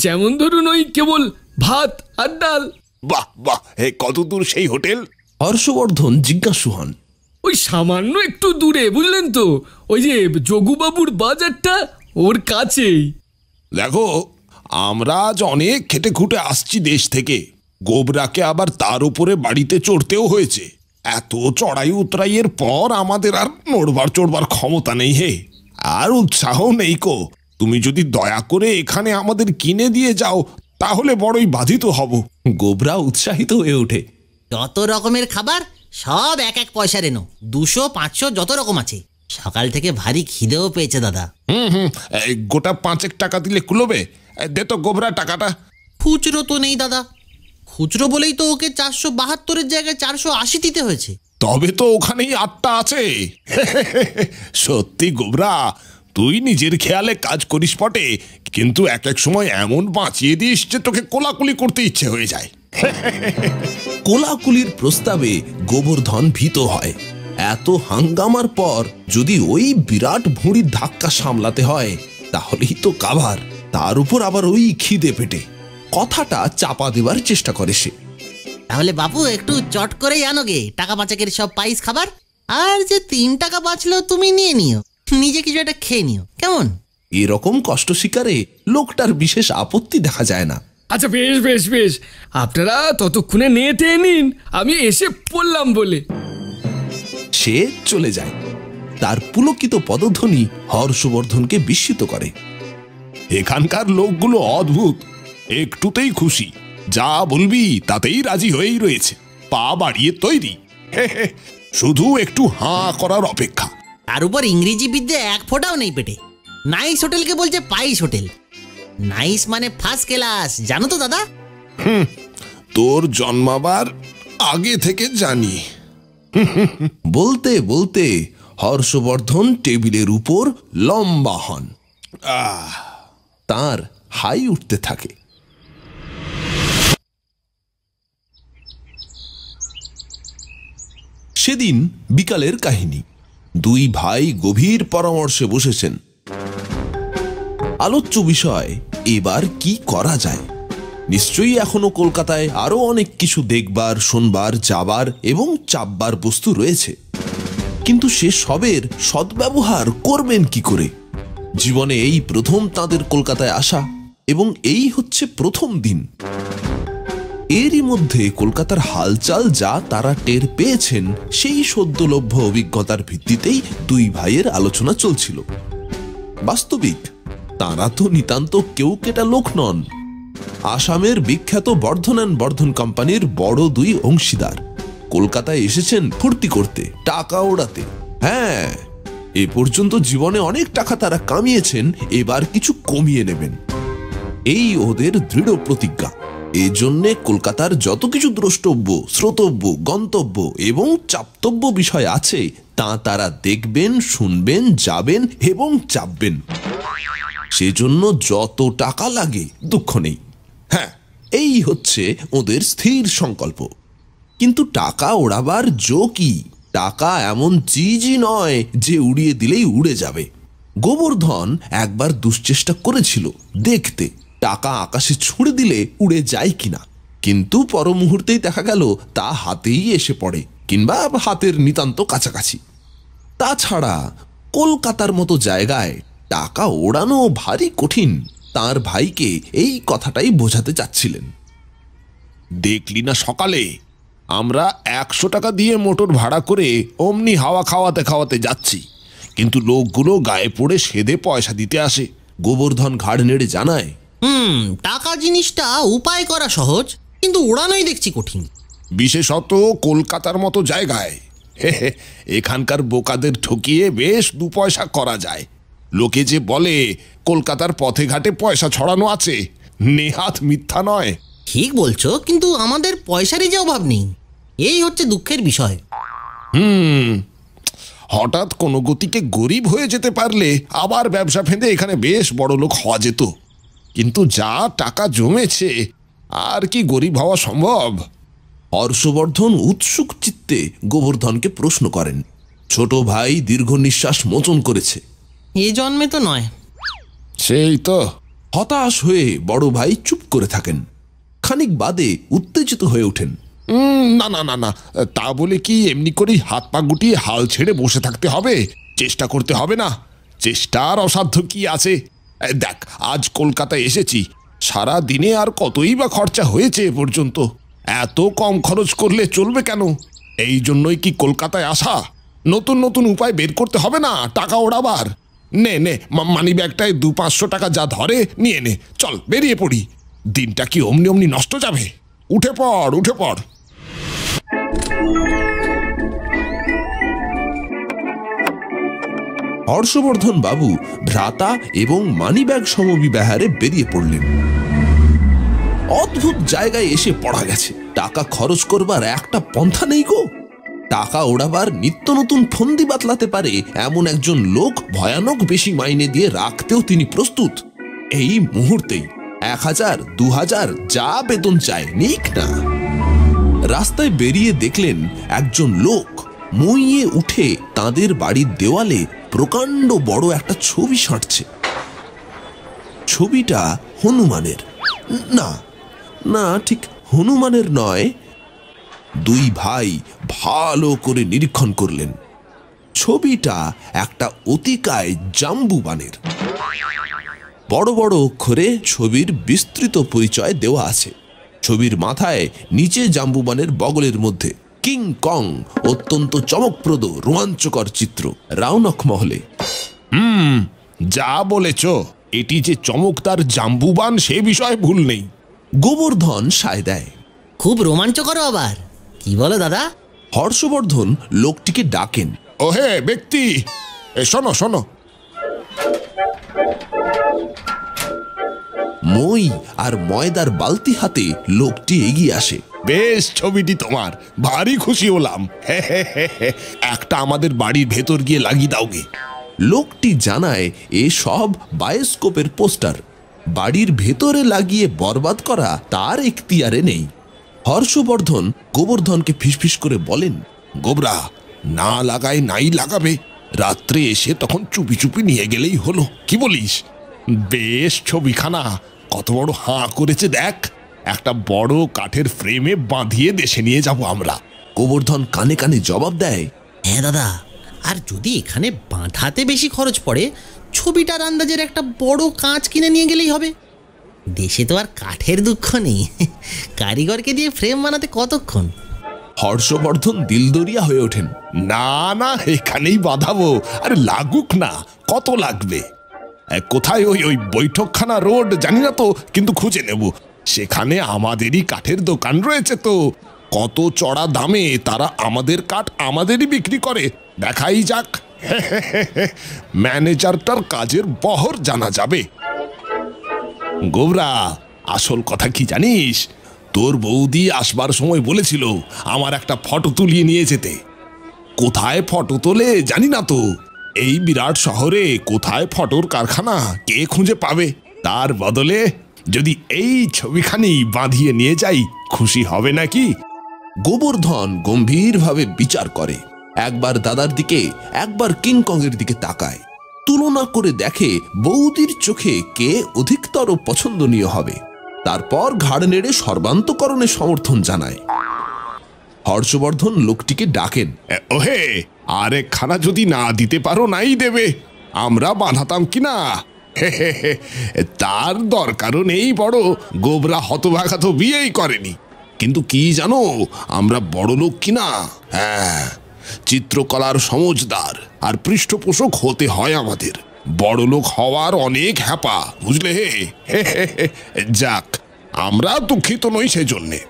যেমন ধরুন ওই কেবল ভাত আর ডাল। বাহ বাহ, কত দূর সেই হোটেল? হর্ষবর্ধন জিজ্ঞাসু হন। ওই সামান্য একটু দূরে, বুঝলেন তো, ওই যে যোগুবাবুর বাজারটা ওর কাছেই। দেখো, আমরা আজ অনেক খেটে খুঁটে আসছি দেশ থেকে। গোবরাকে আবার তার উপরে বাড়িতে চড়তেও হয়েছে। এত চড়াই উতরাইয়ের পর আমাদের আর নড়বার চড়বার ক্ষমতা নেই হে, আর উৎসাহ নেই কো। তুমি যদি দয়া করে এখানে আমাদের কিনে দিয়ে যাও তাহলে বড়ই বাধিত হব। গোবরা উৎসাহিত হয়ে ওঠে। যত রকমের খাবার সব 1 পয়সার এনো, 200 500 যত রকম আছে। সকাল থেকে ভারী খিদেও পেয়েছে দাদা। গোটা 5 টাকা দিলে কুলোবে? দে তো গোবরা টাকাটা। খুচরো তো নেই দাদা। খুচরো বলেই তো ওকে 472-এর জায়গায় 480 দিতে হয়েছে। তবে তো ওখানেই 8টা আছে। সত্যি গোবরা, তুই নিজের খেয়ালে কাজ করিস বটে, কিন্তু এক এক সময় এমন বাঁচিয়ে দিস যে তোকে কোলাকুলি করতে ইচ্ছে হয়ে যায়। কোলাকুলির প্রস্তাবে গোবর্ধন ভীত হয়। এত হাঙ্গামার পর যদি ওই বিরাট ভুঁড়ির ধাক্কা সামলাতে হয় তাহলেই তো কাভার। তার উপর আবার ওই খিদে পেটে। কথাটা চাপা দেবার চেষ্টা করে সে। তাহলে বাপু একটু চট করেই আনো গে টাকা 5 সব পাইস খাবার। আর যে 3 টাকা বাঁচলো তুমি নিয়ে নিও, নিজে কিছু একটা খেয়ে নিও, কেমন? এরকম কষ্ট শিকারে লোকটার বিশেষ আপত্তি দেখা যায় না। আচ্ছা বেশ বেশ বেশ, আপনারা ততক্ষণে নেটে নিন, আমি এসে পড়লাম বলে। সে চলে যায়। তার পুলকিত পদধ্বনি হর্ষবর্ধনকে বিস্মিত করে। এখানকার লোকগুলো অদ্ভুত, একটুতেই খুশি, যা বলবি তাতেই রাজি হয়েই রয়েছে, পা বাড়িয়ে তৈরি। শুধু একটু হাঁ করার অপেক্ষা। তার উপর ইংরেজি বিদ্যে 1 ফোঁটাও নেই পেটে। নাইস হোটেলকে বলছে পাইস হোটেল। নাইস মানে ফার্স্ট ক্লাস, জানো তো দাদা? তোর জন্মাবার আগে থেকে জানি। বলতে বলতে হর্ষবর্ধন টেবিলের উপর লম্বা হন। তার হাই উঠতে থাকে। সেদিন বিকালের কাহিনী। 2 ভাই গভীর পরামর্শে বসেছেন। আলোচ্য বিষয় এবার কি করা যায়। নিশ্চয়ই এখনো কলকাতায় আরো অনেক কিছু দেখবার, শুনবার, যাবার এবং চাপবার বস্তু রয়েছে, কিন্তু সে সবের সদ্ব্যবহার করবেন কি করে? জীবনে এই প্রথম তাদের কলকাতায় আসা, এবং এই হচ্ছে প্রথম দিন। এরই মধ্যে কলকাতার হালচাল যা তারা টের পেয়েছেন, সেই সদ্যলভ্য অভিজ্ঞতার ভিত্তিতেই 2 ভাইয়ের আলোচনা চলছিল। বাস্তবিক তারা তো নিতান্ত কেউ কেটা লোক নন। আসামের বিখ্যাত বর্ধন অ্যান্ড বর্ধন কোম্পানির বড় 2 অংশীদার। কলকাতায় এসেছেন ফুর্তি করতে, টাকা ওড়াতে। হ্যাঁ, এ পর্যন্ত জীবনে অনেক টাকা তারা কামিয়েছেন, এবার কিছু কমিয়ে নেবেন, এই ওদের দৃঢ় প্রতিজ্ঞা। এজন্যে কলকাতার যত কিছু দ্রষ্টব্য, শ্রোতব্য, গন্তব্য এবং চাপ্তব্য বিষয় আছে তা তারা দেখবেন, শুনবেন, যাবেন এবং চাপবেন। সেজন্য যত টাকা লাগে দুঃখ নেই। হ্যাঁ, এই হচ্ছে ওদের স্থির সংকল্প। কিন্তু টাকা ওড়াবার জো কি? টাকা এমন চিজই নয় যে উড়িয়ে দিলেই উড়ে যাবে। গোবর্ধন একবার দুশ্চেষ্টা করেছিল দেখতে টাকা আকাশে ছুঁড়ে দিলে উড়ে যায় কিনা, কিন্তু পর মুহূর্তেই দেখা গেল তা হাতেই এসে পড়ে, কিংবা হাতের নিতান্ত কাছাকাছি। তাছাড়া কলকাতার মতো জায়গায় টাকা ওড়ানো ভারী কঠিন। তার ভাইকে এই কথাটাই বোঝাতে চাচ্ছিলেন। দেখলি না সকালে আমরা 100 টাকা দিয়ে মোটর ভাড়া করে অমনি হাওয়া খাওয়াতে খাওয়াতে যাচ্ছি, কিন্তু লোকগুলো গায়ে পড়ে সেদে পয়সা দিতে আসে। গোবর্ধন ঘাড় নেড়ে জানায়, টাকা জিনিসটা উপায় করা সহজ, কিন্তু ওড়ানোই দেখছি কঠিন। বিশেষত কলকাতার মতো জায়গায় এখানকার বোকাদের ঠকিয়ে বেশ 2 পয়সা করা যায়। লোকে যে বলে কলকাতার পথে ঘাটে পয়সা ছড়ানো আছে, নেহাত মিথ্যা নয়। ঠিক বলছো, কিন্তু আমাদের পয়সারই যে অভাব নেই, এই হচ্ছে দুঃখের বিষয়। হঠাৎ কোনো গতিকে গরিব হয়ে যেতে পারলে আবার ব্যবসা ফেঁদে এখানে বেশ বড় লোক হওয়া যেত, কিন্তু যা টাকা জমেছে আর কি গরিব হওয়া সম্ভব? হর্ষবর্ধন উৎসুক চিত্তে গোবর্ধনকে প্রশ্ন করেন। ছোট ভাই দীর্ঘ নিঃশ্বাস মোচন করেছে। এ জন্মে তো নয়। সেই তো। হতাশ হয়ে বড় ভাই চুপ করে থাকেন। খানিক বাদে উত্তেজিত হয়ে ওঠেন। না না না না, তা বলে কি এমনি করেই হাত পা গুটিয়ে হাল ছেড়ে বসে থাকতে হবে? চেষ্টা করতে হবে না? চেষ্টার অসাধ্য কি আছে? দেখ, আজ কলকাতায় এসেছি, সারা দিনে আর কতই বা খরচা হয়েছে এ পর্যন্ত। এত কম খরচ করলে চলবে কেন? এই জন্যই কি কলকাতায় আসা? নতুন নতুন উপায় বের করতে হবে না টাকা ওড়াবার? নে নে, মানি ব্যাগটায় 200-500 টাকা যা ধরে নিয়ে নে, চল বেরিয়ে পড়ি। দিনটা কি অমনি অমনি নষ্ট যাবে? উঠে পড়, উঠে পড়। হর্ষবর্ধন বাবু ভ্রাতা এবং মানিব্যাগ সমবিব্যাহারে বেরিয়ে পড়লেন। অদ্ভুত জায়গায় এসে পড়া গেছে। টাকা খরচ করবার একটা পন্থা নেই গো। টাকা ওড়াবার নিত্য নতুন ফন্দি বাতলাতে পারে এমন একজন লোক ভয়ানক বেশি মাইনে দিয়ে রাখতেও তিনি প্রস্তুত। এই মুহূর্তেই 1000, 2000 যা বেতন চায় নিক না। রাস্তায় বেরিয়ে দেখলেন একজন লোক মুইয়ে উঠে তাদের বাড়ির দেওয়ালে প্রকাণ্ড বড় একটা ছবি সাঁটছে। ছবিটা হনুমানের। না না, ঠিক হনুমানের নয়। দুই ভাই ভালো করে নিরীক্ষণ করলেন। ছবিটা একটা অতিকায় জাম্বুবানের। বড় বড় অক্ষরে ছবির বিস্তৃত পরিচয় দেওয়া আছে। ছবির মাথায় নিচে জাম্বুবানের বগলের মধ্যে কিং কং, অত্যন্ত চমকপ্রদ রোমাঞ্চকর চিত্র রাউনক মহলে। যা বলেছ, এটি যে চমকদার জাম্বুবান সে বিষয়ে ভুল নেই। গোবর্ধন সায় দেয়। খুব রোমাঞ্চকর আবার, কি বলো দাদা? হর্ষবর্ধন লোকটিকে ডাকেন। ওহে ব্যক্তি, শোনো শোনো। মই আর ময়দার বালতি হাতে লোকটি এগিয়ে আসে। বেশ ছবিটি তোমার, ভারী খুশি হলাম। একটা আমাদের বাড়ির ভেতর গিয়ে লাগিয়ে দাওগে। লোকটি জানায় এ সব বায়োস্কোপের পোস্টার। বাড়ির ভেতরে লাগিয়ে বরবাদ করা তার এখতিয়ারে নেই। হর্ষবর্ধন গোবর্ধনকে ফিসফিস করে বলেন, গোবরা, না লাগায় নাই লাগাবে। রাত্রে এসে তখন চুপি চুপি নিয়ে গেলেই হলো, কি বলিস? বেশ ছবিখানা, কত বড় হাঁ করেছে দেখ। একটা বড় কাঠের ফ্রেমে বাঁধিয়ে দেশে নিয়ে যাব আমরা। গোবর্ধন কানে কানে জবাব দেয়, হ্যাঁ দাদা, আর যদি এখানে বাঁধাতে বেশি খরচ পড়ে, ছবিটার আন্দাজের একটা বড় কাঁচ কিনে নিয়ে গেলেই হবে। দেশে তো আর কাঠের দুঃখ নেই, কারিগরকে দিয়ে ফ্রেম বানাতে কতক্ষণ। হর্ষবর্ধন দিলদরিয়া হয়ে ওঠেন। না না, এখানেই বাঁধাবো। আরে লাগুক না, কত লাগবে? কোথায় ওই ওই বৈঠকখানা রোড জানি না তো, কিন্তু খুঁজে নেব। সেখানে আমাদেরই কাঠের দোকান রয়েছে তো। কত চড়া দামে তারা আমাদের কাঠ আমাদেরই বিক্রি করে। দেখাই যাক, ম্যানেজারটার কাজের বহর জানা যাবে। গোবরা, আসল কথা কি জানিস? তোর বৌদি আসবার সময় বলেছিল আমার একটা ফটো তুলিয়ে নিয়ে যেতে। কোথায় ফটো তোলে জানি না তো। এই বিরাট শহরে কোথায় ফটোর কারখানা কে খুঁজে পাবে? তার বদলে যদি এই ছবিখানি বাঁধিয়ে নিয়ে যাই, খুশি হবে নাকি? গোবর্ধন গম্ভীরভাবে বিচার করে, একবার দাদার দিকে একবার কিংকংয়ের দিকে তাকায়, তুলনা করে দেখে বৌদির চোখে কে অধিকতর পছন্দনীয় হবে। তারপর ঘাড় নেড়ে সর্বান্তকরণে সমর্থন জানায়। হর্ষবর্ধন লোকটিকে ডাকেন। ওহে, আরেকখানা যদি না দিতে পারো নাই দেবে, আমরা বাঁধাতাম কিনা। তার দরকারও নেই, বড় গোবরা হতভাগা তো বিয়েই করেনি। কিন্তু কি জানো, আমরা বড় লোক কিনা। হ্যাঁ, চিত্রকলার সমজদার আর পৃষ্ঠপোষক হতে হয় আমাদের। বড় লোক হওয়ার অনেক হ্যাপা, বুঝলে? যাক, আমরা দুঃখিত নই সেজন্যে।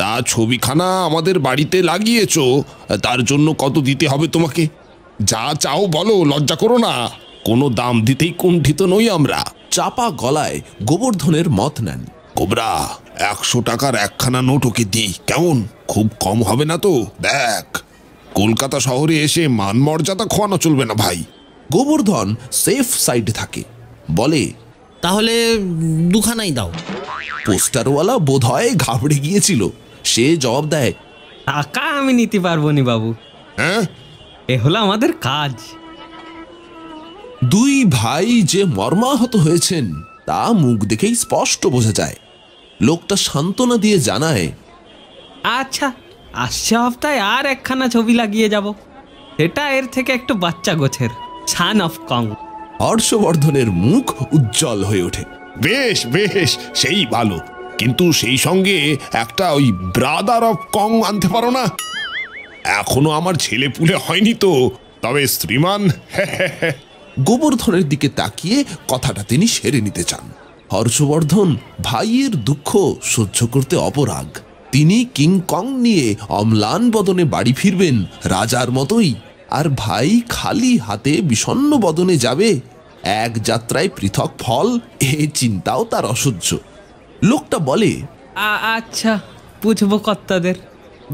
তা ছবিখানা আমাদের বাড়িতে লাগিয়েছো, তার জন্য কত দিতে হবে তোমাকে? যা চাও বলো, লজ্জা করো না। কোনো দাম দিতেই কুণ্ঠিত নই আমরা। চাপা গলায় গোবর্ধনের মত নেন। গোবরা, 100 টাকার একখানা নোট ওকে দিই, কেমন? খুব কম হবে না তো? দেখ, কলকাতা শহরে এসে মান মর্যাদা খোয়ানো চলবে না ভাই। গোবর্ধন সেফ সাইডে থাকে, বলে, তাহলে দুখানাই দাও। পোস্টারওয়ালা বোধহয় ঘাবড়ে গিয়েছিল। সে জবাব দেয়, টাকা আমি নিতে পারবো নি বাবু, হ্যাঁ, এ হলো আমাদের কাজ। দুই ভাই যে মর্মাহত হয়েছেন তা মুখ দেখেই স্পষ্ট বোঝা যায়। লোকটা সান্ত্বনা দিয়ে জানায়, আচ্ছা, আসছে সপ্তাহে আর একখানা ছবি লাগিয়ে যাব। সেটা এর থেকে একটু বাচ্চা গোছের, সান অফ কং। হর্ষবর্ধনের মুখ উজ্জ্বল হয়ে ওঠে। বেশ বেশ, সেই ভালো, কিন্তু সেই সঙ্গে একটা ওই ব্রাদার অফ কং আনতে পারো না? এখনো আমার ছেলে পুলে হয়নি তো, তবে শ্রীমান। গোবর্ধনের দিকে তাকিয়ে কথাটা তিনি সেরে নিতে চান। হর্ষবর্ধন ভাইয়ের দুঃখ সহ্য করতে অপরাগ। তিনি কিংকং নিয়ে অম্লান বদনে বাড়ি ফিরবেন রাজার মতোই, আর ভাই খালি হাতে বিষণ্ণ বদনে যাবে। এক যাত্রায় পৃথক ফল, এ চিন্তাও তার অসহ্য। লোকটা বলে, আচ্ছা, পুছবো কর্তাদের।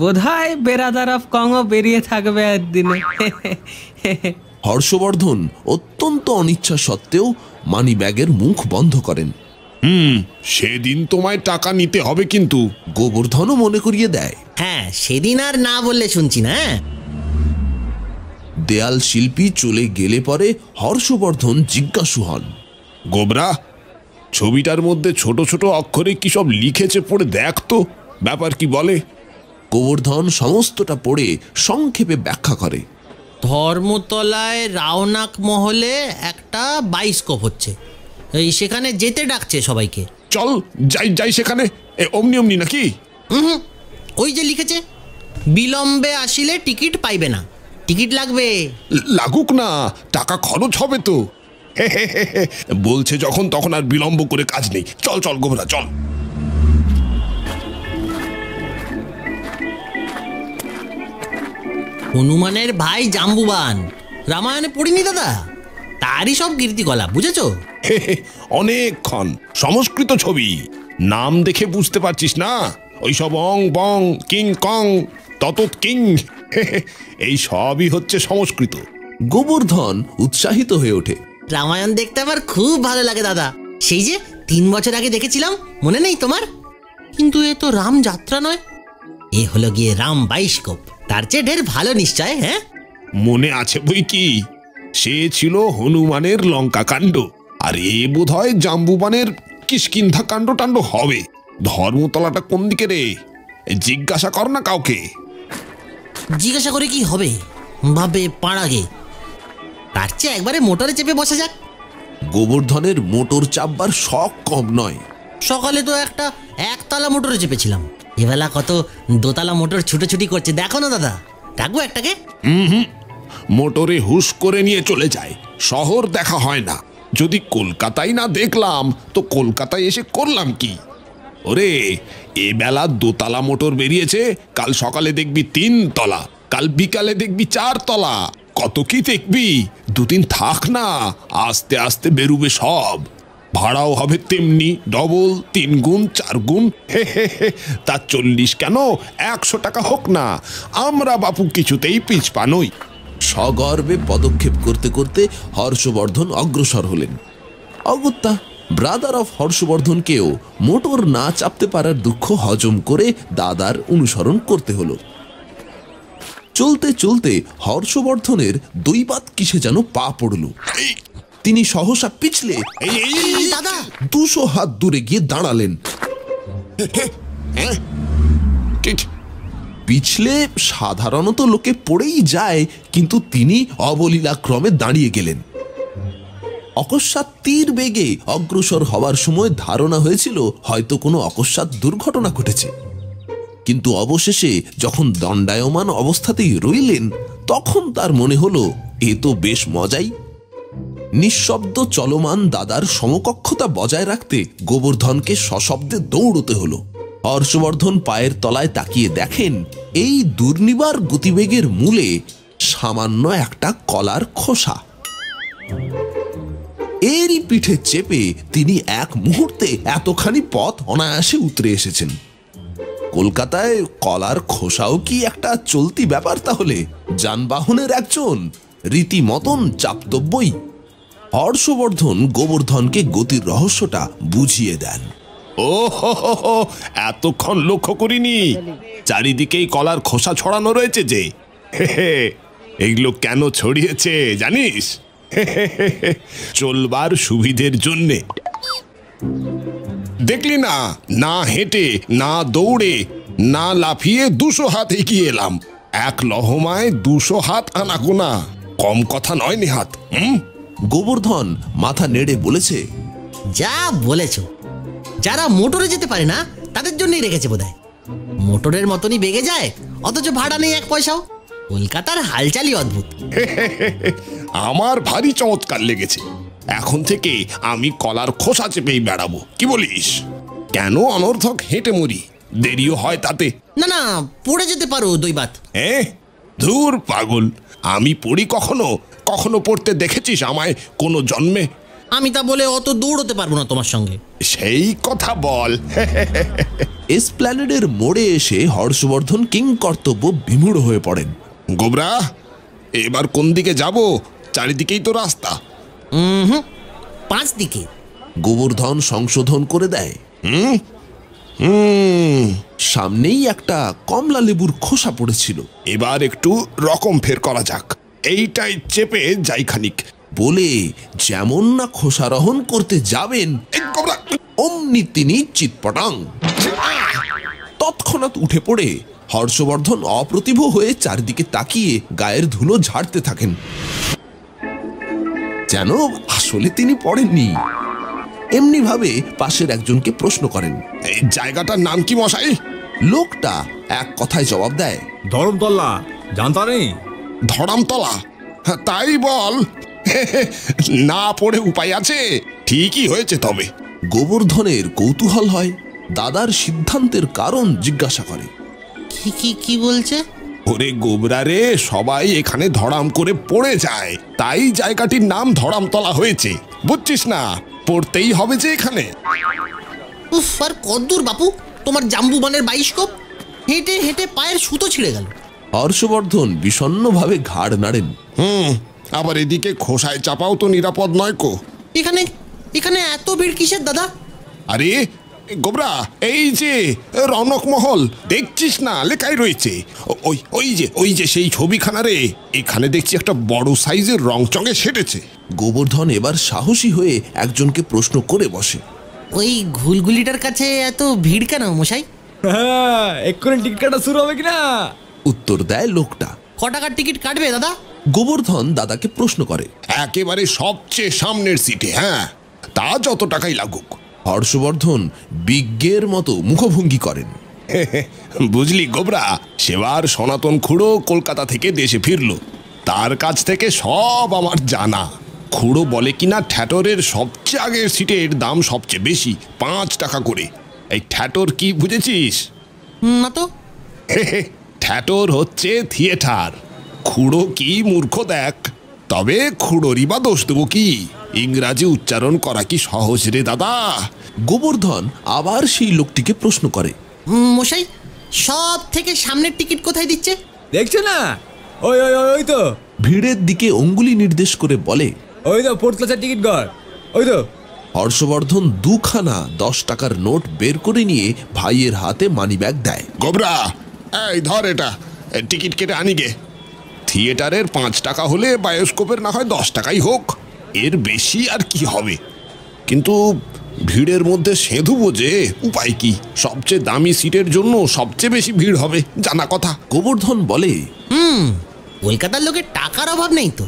বোধহয় বেরাদার অফ কংও বেরিয়ে থাকবে একদিনে। হর্ষবর্ধন অত্যন্ত অনিচ্ছা সত্ত্বেও মানি ব্যাগের মুখ বন্ধ করেন। সেদিন তোমায় টাকা নিতে হবে কিন্তু। গোবর্ধনও মনে করিয়ে দেয়। হ্যাঁ, সেদিন আর না বললে শুনছি না। দেয়াল শিল্পী চলে গেলে পরে হর্ষবর্ধন জিজ্ঞাসু হন, গোবরা, ছবিটার মধ্যে ছোট ছোট অক্ষরে কি সব লিখেছে পড়ে দেখ তো, ব্যাপার কি বলে? গোবর্ধন সমস্তটা পড়ে সংক্ষেপে ব্যাখ্যা করে। ধর্মতলায় রাওনাক মহলে একটা বাইস্কোপ হচ্ছে, এই সেখানে যেতে ডাকছে সবাইকে। চল যাই যাই সেখানে। অমনি অমনি নাকি? ওই যে লিখেছে, বিলম্বে আসিলে টিকিট পাইবে না, টিকিট লাগবে। লাগুক না, টাকা খরচ হবে তো। বলছে যখন, তখন আর বিলম্ব করে কাজ নেই। চল চল গোবরা, চল। হনুমানের ভাই জাম্বুবান, রামায়ণে পড়িনি দাদা? তারই সব কীর্তিকলাপ, বুঝেছো? অনেকক্ষণ সংস্কৃত ছবি, নাম দেখে বুঝতে পারছিস না? ওইসব অং বং কিং কং তত কিং, এই সবই হচ্ছে সংস্কৃত। গোবর্ধন উৎসাহিত হয়ে ওঠে। রামায়ণ দেখতে আমার খুব ভালো লাগে দাদা, সেই যে 3 বছর আগে দেখেছিলাম, মনে নেই তোমার? কিন্তু এ তো রাম যাত্রা নয়, এ হলো গিয়ে রাম বাইস্কোপ। তার চেয়ে ঢের ভালো নিশ্চয়। হ্যাঁ, মনে আছে বই কি, সে ছিল হনুমানের লঙ্কা কাণ্ড, আর এ বোধ হয় জাম্বুবানের কিষ্কিন্ধা কাণ্ড টাণ্ড হবে। ধর্মতলাটা কোন দিকে রে? জিজ্ঞাসা কর না কাউকে। জিজ্ঞাসা করে কি হবে, ভাবে পাড়াগে। তার চেয়ে একবারে মোটরে চেপে বসা যাক। গোবর্ধনের মোটর চাপবার শখ কম নয়। সকালে তো একটা একতলা মোটরে চেপেছিলাম, এবেলা কত দোতলা মোটর ছুটোছুটি করছে, দেখো না দাদা। ডাকবো একটাকে? মোটরে হুশ করে নিয়ে চলে যায়, শহর দেখা হয় না। যদি কলকাতায় না দেখলাম তো কলকাতায় এসে করলাম কি? ওরে, এ বেলা 2 তলা মোটর বেরিয়েছে, কাল সকালে দেখবি 3 তলা, কাল বিকালে দেখবি 4 তলা। কত কি দেখবি? 2-3 থাক না, আস্তে আস্তে বেরুবে সব। ভাড়াও হবে তেমনি, ডবল, 3 গুণ 4 গুণ। তা 40 কেন, 100 টাকা হোক না, আমরা বাপু কিছুতেই পিছপা নই। সগর্বে পদক্ষেপ করতে করতে হর্ষবর্ধন অগ্রসর হলেন। অগত্যা ব্রাদার অফ হর্ষবর্ধনকেও মোটর না চাপতে পারার দুঃখ হজম করে দাদার অনুসরণ করতে হলো। চলতে চলতে হর্ষবর্ধনের দৈবাত কিসে যেন পা পড়ল। তিনি সহসা পিছলে দাদা 200 হাত দূরে গিয়ে দাঁড়ালেন। পিছলে সাধারণত লোকে পড়েই যায়, কিন্তু তিনি অবলীলাক্রমে দাঁড়িয়ে গেলেন। অকস্মাৎ তীর বেগে অগ্রসর হওয়ার সময় ধারণা হয়েছিল হয়তো কোনো অকস্মাৎ দুর্ঘটনা ঘটেছে, কিন্তু অবশেষে যখন দণ্ডায়মান অবস্থাতেই রইলেন তখন তার মনে হলো এ তো বেশ মজাই। নিঃশব্দ চলমান দাদার সমকক্ষতা বজায় রাখতে গোবর্ধনকে সশব্দে দৌড়তে হলো। হর্ষবর্ধন পায়ের তলায় তাকিয়ে দেখেন এই দুর্নিবার গতিবেগের মূলে সামান্য একটা কলার খোসা। এরই পিঠে চেপে তিনি এক মুহূর্তে এতখানি পথ অনায়াসে উতরে এসেছেন। কলকাতায় কলার খোসাও কি একটা চলতি ব্যাপার? তাহলে যানবাহনের একজন রীতিমতন চাপতব্যই। হর্ষবর্ধন গোবর্ধনকে গতির রহস্যটা বুঝিয়ে দেন। ও হো, এতক্ষণ লক্ষ্য করিনি চারিদিকেই কলার খোসা ছড়ানো রয়েছে যে। এগুলো কেন ছড়িয়েছে জানিস? চলবার সুবিধের জন্যে। দেখলি না, না হেঁটে, না দৌড়ে, না লাফিয়ে 200 হাত এগিয়ে এলাম। এক লহমায় 200 হাত আনাগোনা, কম কথা নয় নেহাত। গোবর্ধন মাথা নেড়ে বলেছে, যা বলেছ, যারা মোটরে যেতে পারে না তাদের জন্যই রেখেছে বোধহয়। মোটরের মতনই বেগে যায়, অথচ ভাড়া নেই 1 পয়সাও। কলকাতার হালচালই অদ্ভুত। আমার ভারী চমৎকার লেগেছে। এখন থেকে আমি কলার খোসা চেপেই বেড়াবো, কি বলিস? কেন অনর্থক হেঁটে মরি, দেরিও হয় তাতে। না না, পড়ে যেতে পারো দৈবাত। ধুর পাগল, আমি পড়ি কখনো? কখনো পড়তে দেখেছিস আমায় কোনো জন্মে? আমি তা বলে অত দৌড়তে পারবো না তোমার সঙ্গে। সেই কথা বল। এসপ্ল্যানেডের মোড়ে এসে হর্ষবর্ধন কিংকর্তব্য বিমূঢ় হয়ে পড়েন। গোবরা, এবার কোন দিকে যাব? চারিদিকেই তো রাস্তা। 5 দিকে। গোবর্ধন সংশোধন করে দেয়। সামনেই একটা কমলা লেবুর খোসা পড়েছিল। এবার একটু রকম ফের করা যাক, এইটাই চেপে যাই খানিক বলে যেমন না খোসারোহণ করতে যাবেন, অমনি তিনি চিৎপটাং তৎক্ষণাৎ উঠে পড়ে হর্ষবর্ধন অপ্রতিভ হয়ে চারিদিকে তাকিয়ে গায়ের ধুলো ঝাড়তে থাকেন, যেন আসলে তিনি পড়েননি। এমনি ভাবে পাশের একজনকে প্রশ্ন করেন, এই জায়গাটার নাম কি মশাই? লোকটা এক কথায় জবাব দেয়, ধরমতলা। জানতা নেই? ধরমতলা? তাই বল। না পড়ে উপায় আছে? ঠিকই হয়েছে তবে। গোবর্ধনের কৌতূহল হয়, দাদার সিদ্ধান্তের কারণ জিজ্ঞাসা করে। কি বলছে? ওরে গোবরা রে, সবাই এখানে ধরাম করে পড়ে যায়, তাই জায়গাটির নাম ধরামতলা হয়েছে, বুঝছিস না? পড়তেই হবে যে এখানে। উফ, আর কদ্দূর বাপু তোমার জাম্বুবানের বাইস্কোপ? হেঁটে হেঁটে পায়ের সুতো ছিঁড়ে গেল। হর্ষবর্ধন বিষণ্ণভাবে ঘাড় নাড়েন। আবার এদিকে খোসায় চাপাও তো নিরাপদ নয় কো। এখানে এত ভিড় কিসের দাদা? আরে গোবরা, এই যে রৌনকমহল দেখছিস না, লেখাই রয়েছে। ওই যে সেই ছবিখানা রে, এখানে দেখছি একটা বড় সাইজের রংচঙে সেটেছে। গোবর্ধন এবার সাহসী হয়ে একজনকে প্রশ্ন করে বসে, ওই ঘুলগুলিটার কাছে এত ভিড় কেন মশাই? হ্যাঁ, এক্ষুনি টিকিট কাটা শুরু হবে কিনা? উত্তর দেয় লোকটা। ক টাকার টিকিট কাটবে দাদা? গোবর্ধন দাদাকে প্রশ্ন করে। একেবারে সবচেয়ে সামনের সিটে। হ্যাঁ, তা যত টাকাই লাগুক। হর্ষবর্ধন বিজ্ঞের মতো মুখভঙ্গি করেন। বুঝলি গোবরা, সেবার সনাতন খুড়ো কলকাতা থেকে দেশে ফিরলো, তার কাছ থেকে সব আমার জানা। খুড়ো বলে কিনা ঠ্যাটরের সবচেয়ে আগের সিটের দাম সবচেয়ে বেশি, 5 টাকা করে। এই ঠ্যাটর কি বুঝেছিস? না তো। ঠ্যাটর হচ্ছে থিয়েটার। খুড়ো কি মূর্খ দেখ, তবে খুড়োরই বা দোষ দেবো কি? ইংরাজি উচ্চারণ করা কি সহজ রে দাদা? গোবর্ধন আবার সেই লোকটিকে প্রশ্ন করে, মশাই সব থেকে সামনের টিকিট কোথায় দিচ্ছে? দেখছো না? ওই তো। ভিড়ের দিকে অঙ্গুলি নির্দেশ করে বলে, ওই তো পোর্টলাচার টিকিট ঘর, ওই তো। হর্ষবর্ধন দুখানা 10 টাকার নোট বের করে নিয়ে ভাইয়ের হাতে মানিব্যাগ দেয়। গোবরা, এই ধর এটা, টিকিট কেটে আনি গে। থিয়েটারের 5 টাকা হলে বায়োস্কোপের না হয় 10 টাকাই হোক, এর বেশি আর কি হবে। কিন্তু ভিড়ের মধ্যে সেঁধুবো যে, উপায় কি? সবচেয়ে দামি সিটের জন্য সবচেয়ে বেশি ভিড় হবে, জানা কথা। গোবর্ধন বলে, কলকাতার লোকের টাকার অভাব নেই তো।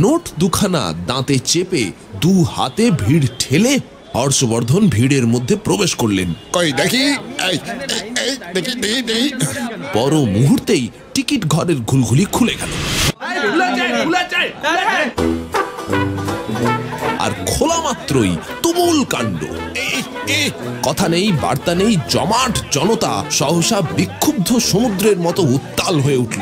নোট দুখানা দাঁতে চেপে 2 হাতে ভিড় ঠেলে হর্ষবর্ধন ভিড়ের মধ্যে প্রবেশ করলেন। কই দেখি, এই এই দেখি দেখি দেখি। পর মুহূর্তেই টিকিট ঘরের ঘুলঘুলি খুলে গেল, আর খোলা মাত্রই তুমুল কাণ্ড। কথা নেই, বার্তা নেই, জমাট জনতা সহসা বিক্ষুব্ধ সমুদ্রের মতো উত্তাল হয়ে উঠল।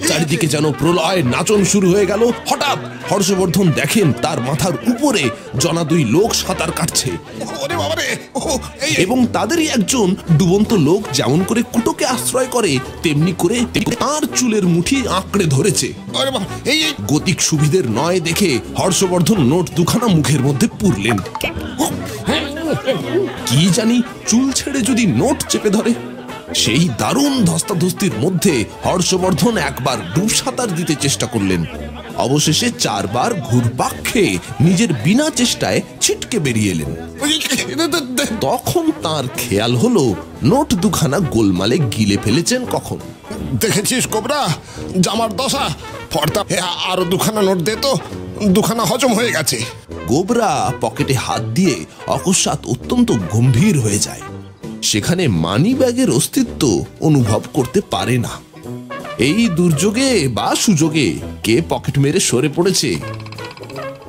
চারিদিকে যেন প্রলয় নাচন শুরু হয়ে গেল। হঠাৎ হর্ষবর্ধন দেখেন তার মাথার উপরে জনা 2 লোক সাঁতার কাটছে, এবং তাদেরই একজন ডুবন্ত লোক যেমন করে কুটোকে আশ্রয় করে তেমনি করে তার চুলের মুঠি আঁকড়ে ধরেছে। গতিক সুবিধের নয় দেখে হর্ষবর্ধন নোট দুখানা মুখের মধ্যে পুরলেন। কি জানি চুল ছেড়ে যদি নোট চেপে ধরে। সেই দারুণ ধস্তাধস্তির মধ্যে হর্ষবর্ধন একবার ডুব সাঁতার দিতে চেষ্টা করলেন। অবশেষে 4 বার ঘুরপাক খেয়ে নিজের বিনা চেষ্টায় ছিটকে বেরিয়ে এলেন। তখন তার খেয়াল হলো নোট দুখানা গোলমালে গিলে ফেলেছেন কখন। দেখেছিস গোবরা, জামার দশা। ফর্দা, আরো 2খানা নোট দে তো, 2খানা হজম হয়ে গেছে। গোবরা পকেটে হাত দিয়ে অকস্মাৎ অত্যন্ত গম্ভীর হয়ে যায়। সেখানে মানি ব্যাগের অস্তিত্ব অনুভব করতে পারে না। এই দুর্যোগে বা সুযোগে কে পকেট মেরে সরে পড়েছে,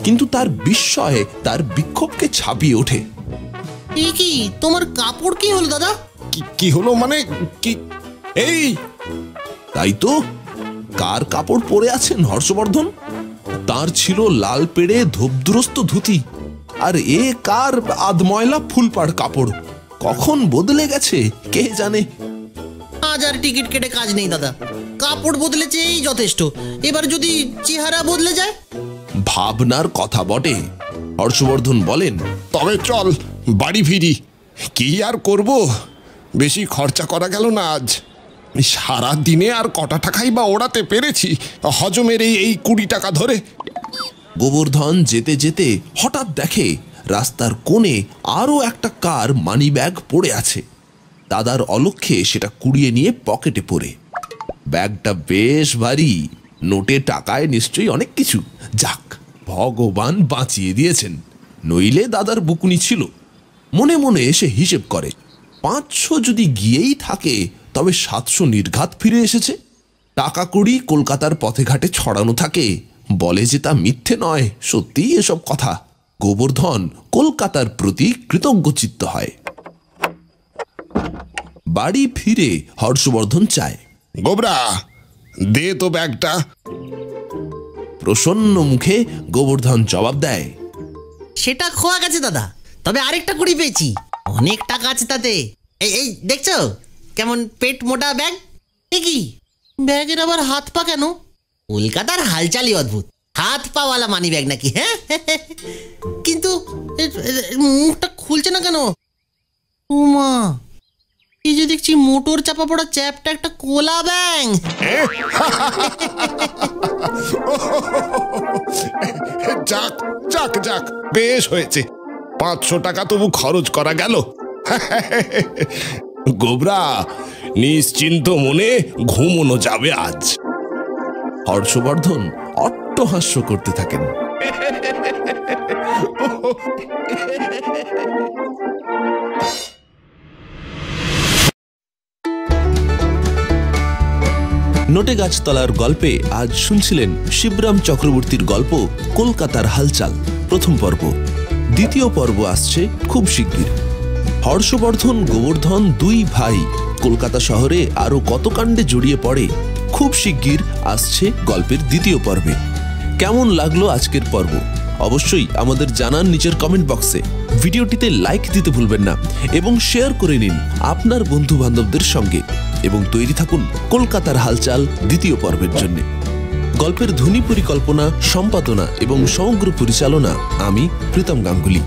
কিন্তু তার বিস্ময়ে তার বিক্ষোভকে ছাপিয়ে ওঠে। কি তোমার কাপড় কি হলো দাদা? কি হলো মানে কি? এই তাই তো, কার কাপড় পরে আছেন হর্ষবর্ধন? তার ছিল লাল পেড়ে ধূপদুরস্ত ধুতি, আর এ কার আধময়লা ফুলপাড় কাপড়। কখন বদলে গেছে কে জানে। আজ আর টিকিট কেটে কাজ নেই দাদা, কাপড় বদলেছে এই যথেষ্ট। এবার যদি চেহারা বদলে যায়। ভাবনার কথা বটে। হর্ষবর্ধন বলেন, তবে চল বাড়ি ফিরি। কি আর করব, বেশি খরচা করা গেল না আজ। সারা দিনে আর কটা টাকাই বা ওড়াতে পেরেছি হজমের এই 20 টাকা ধরে। গোবর্ধন যেতে যেতে হঠাৎ দেখে রাস্তার কোণে আরো একটা কার মানি ব্যাগ পড়ে আছে। দাদার অলক্ষ্যে সেটা কুড়িয়ে নিয়ে পকেটে পড়ে। ব্যাগটা বেশ ভারী, নোটে টাকায় নিশ্চয়ই অনেক কিছু। যাক, ভগবান বাঁচিয়ে দিয়েছেন, নইলে দাদার বুকুনি ছিল। মনে মনে সে হিসেব করে, 500 যদি গিয়েই থাকে তবে 700 নির্ঘাত ফিরে এসেছে। টাকা কড়ি কলকাতার পথে ঘাটে ছড়ানো থাকে, বলে যে তা মিথ্যে নয়, সত্যিই এসব কথা। গোবর্ধন কলকাতার প্রতি কৃতজ্ঞচিত্ত হয়। বাড়ি ফিরে হর্ষবর্ধন চায়, গোবরা দে তো ব্যাগটা। প্রসন্ন মুখে গোবর্ধন জবাব দেয়, সেটা খোয়া গেছে দাদা, তবে আরেকটা কুড়ি পেয়েছি, অনেক টাকা আছে তাতে। এই দেখছো কেমন পেট মোটা ব্যাগ? কি ব্যাগের আবার হাত পা কেন? কলকাতার হালচালই অদ্ভুত, হাত পাওয়ালা মানি ব্যাগ নাকি? হ্যাঁ, কিন্তু মুখটা খুলছে না কেন? উমা, এই যে দেখছি মোটর চাপা পড়া চ্যাপটা একটা কোলা ব্যাং। যাক যাক যাক, বেশ হয়েছে, 500 টাকা তবু খরচ করা গেল। গোবরা, নিশ্চিন্ত মনে ঘুমোনো যাবে আজ। হর্ষবর্ধন অট্টহাস্য করতে থাকেন। নোটে গাছতলার গল্পে আজ শুনছিলেন শিবরাম চক্রবর্তীর গল্প কলকাতার হালচাল, প্রথম পর্ব। দ্বিতীয় পর্ব আসছে খুব শিগগির। হর্ষবর্ধন গোবর্ধন 2 ভাই কলকাতা শহরে আরো কত কাণ্ডে জড়িয়ে পড়ে, খুব শিগগির আসছে গল্পের দ্বিতীয় পর্বে। কেমন লাগলো আজকের পর্ব অবশ্যই আমাদের জানান নিচের কমেন্ট বক্সে। ভিডিওটিতে লাইক দিতে ভুলবেন না এবং শেয়ার করে নিন আপনার বন্ধু বান্ধবদের সঙ্গে, এবং তৈরি থাকুন কলকাতার হালচাল দ্বিতীয় পর্বের জন্য। গল্পের ধ্বনি পরিকল্পনা, সম্পাদনা এবং সমগ্র পরিচালনা আমি প্রীতম গাঙ্গুলি।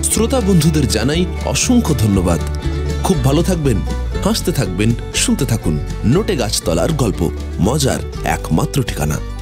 শ্রোতা বন্ধুদের জানাই অসংখ্য ধন্যবাদ। খুব ভালো থাকবেন, হাসতে থাকবেন, শুনতে থাকুন নোটে গাছতলার গল্প, মজার একমাত্র ঠিকানা।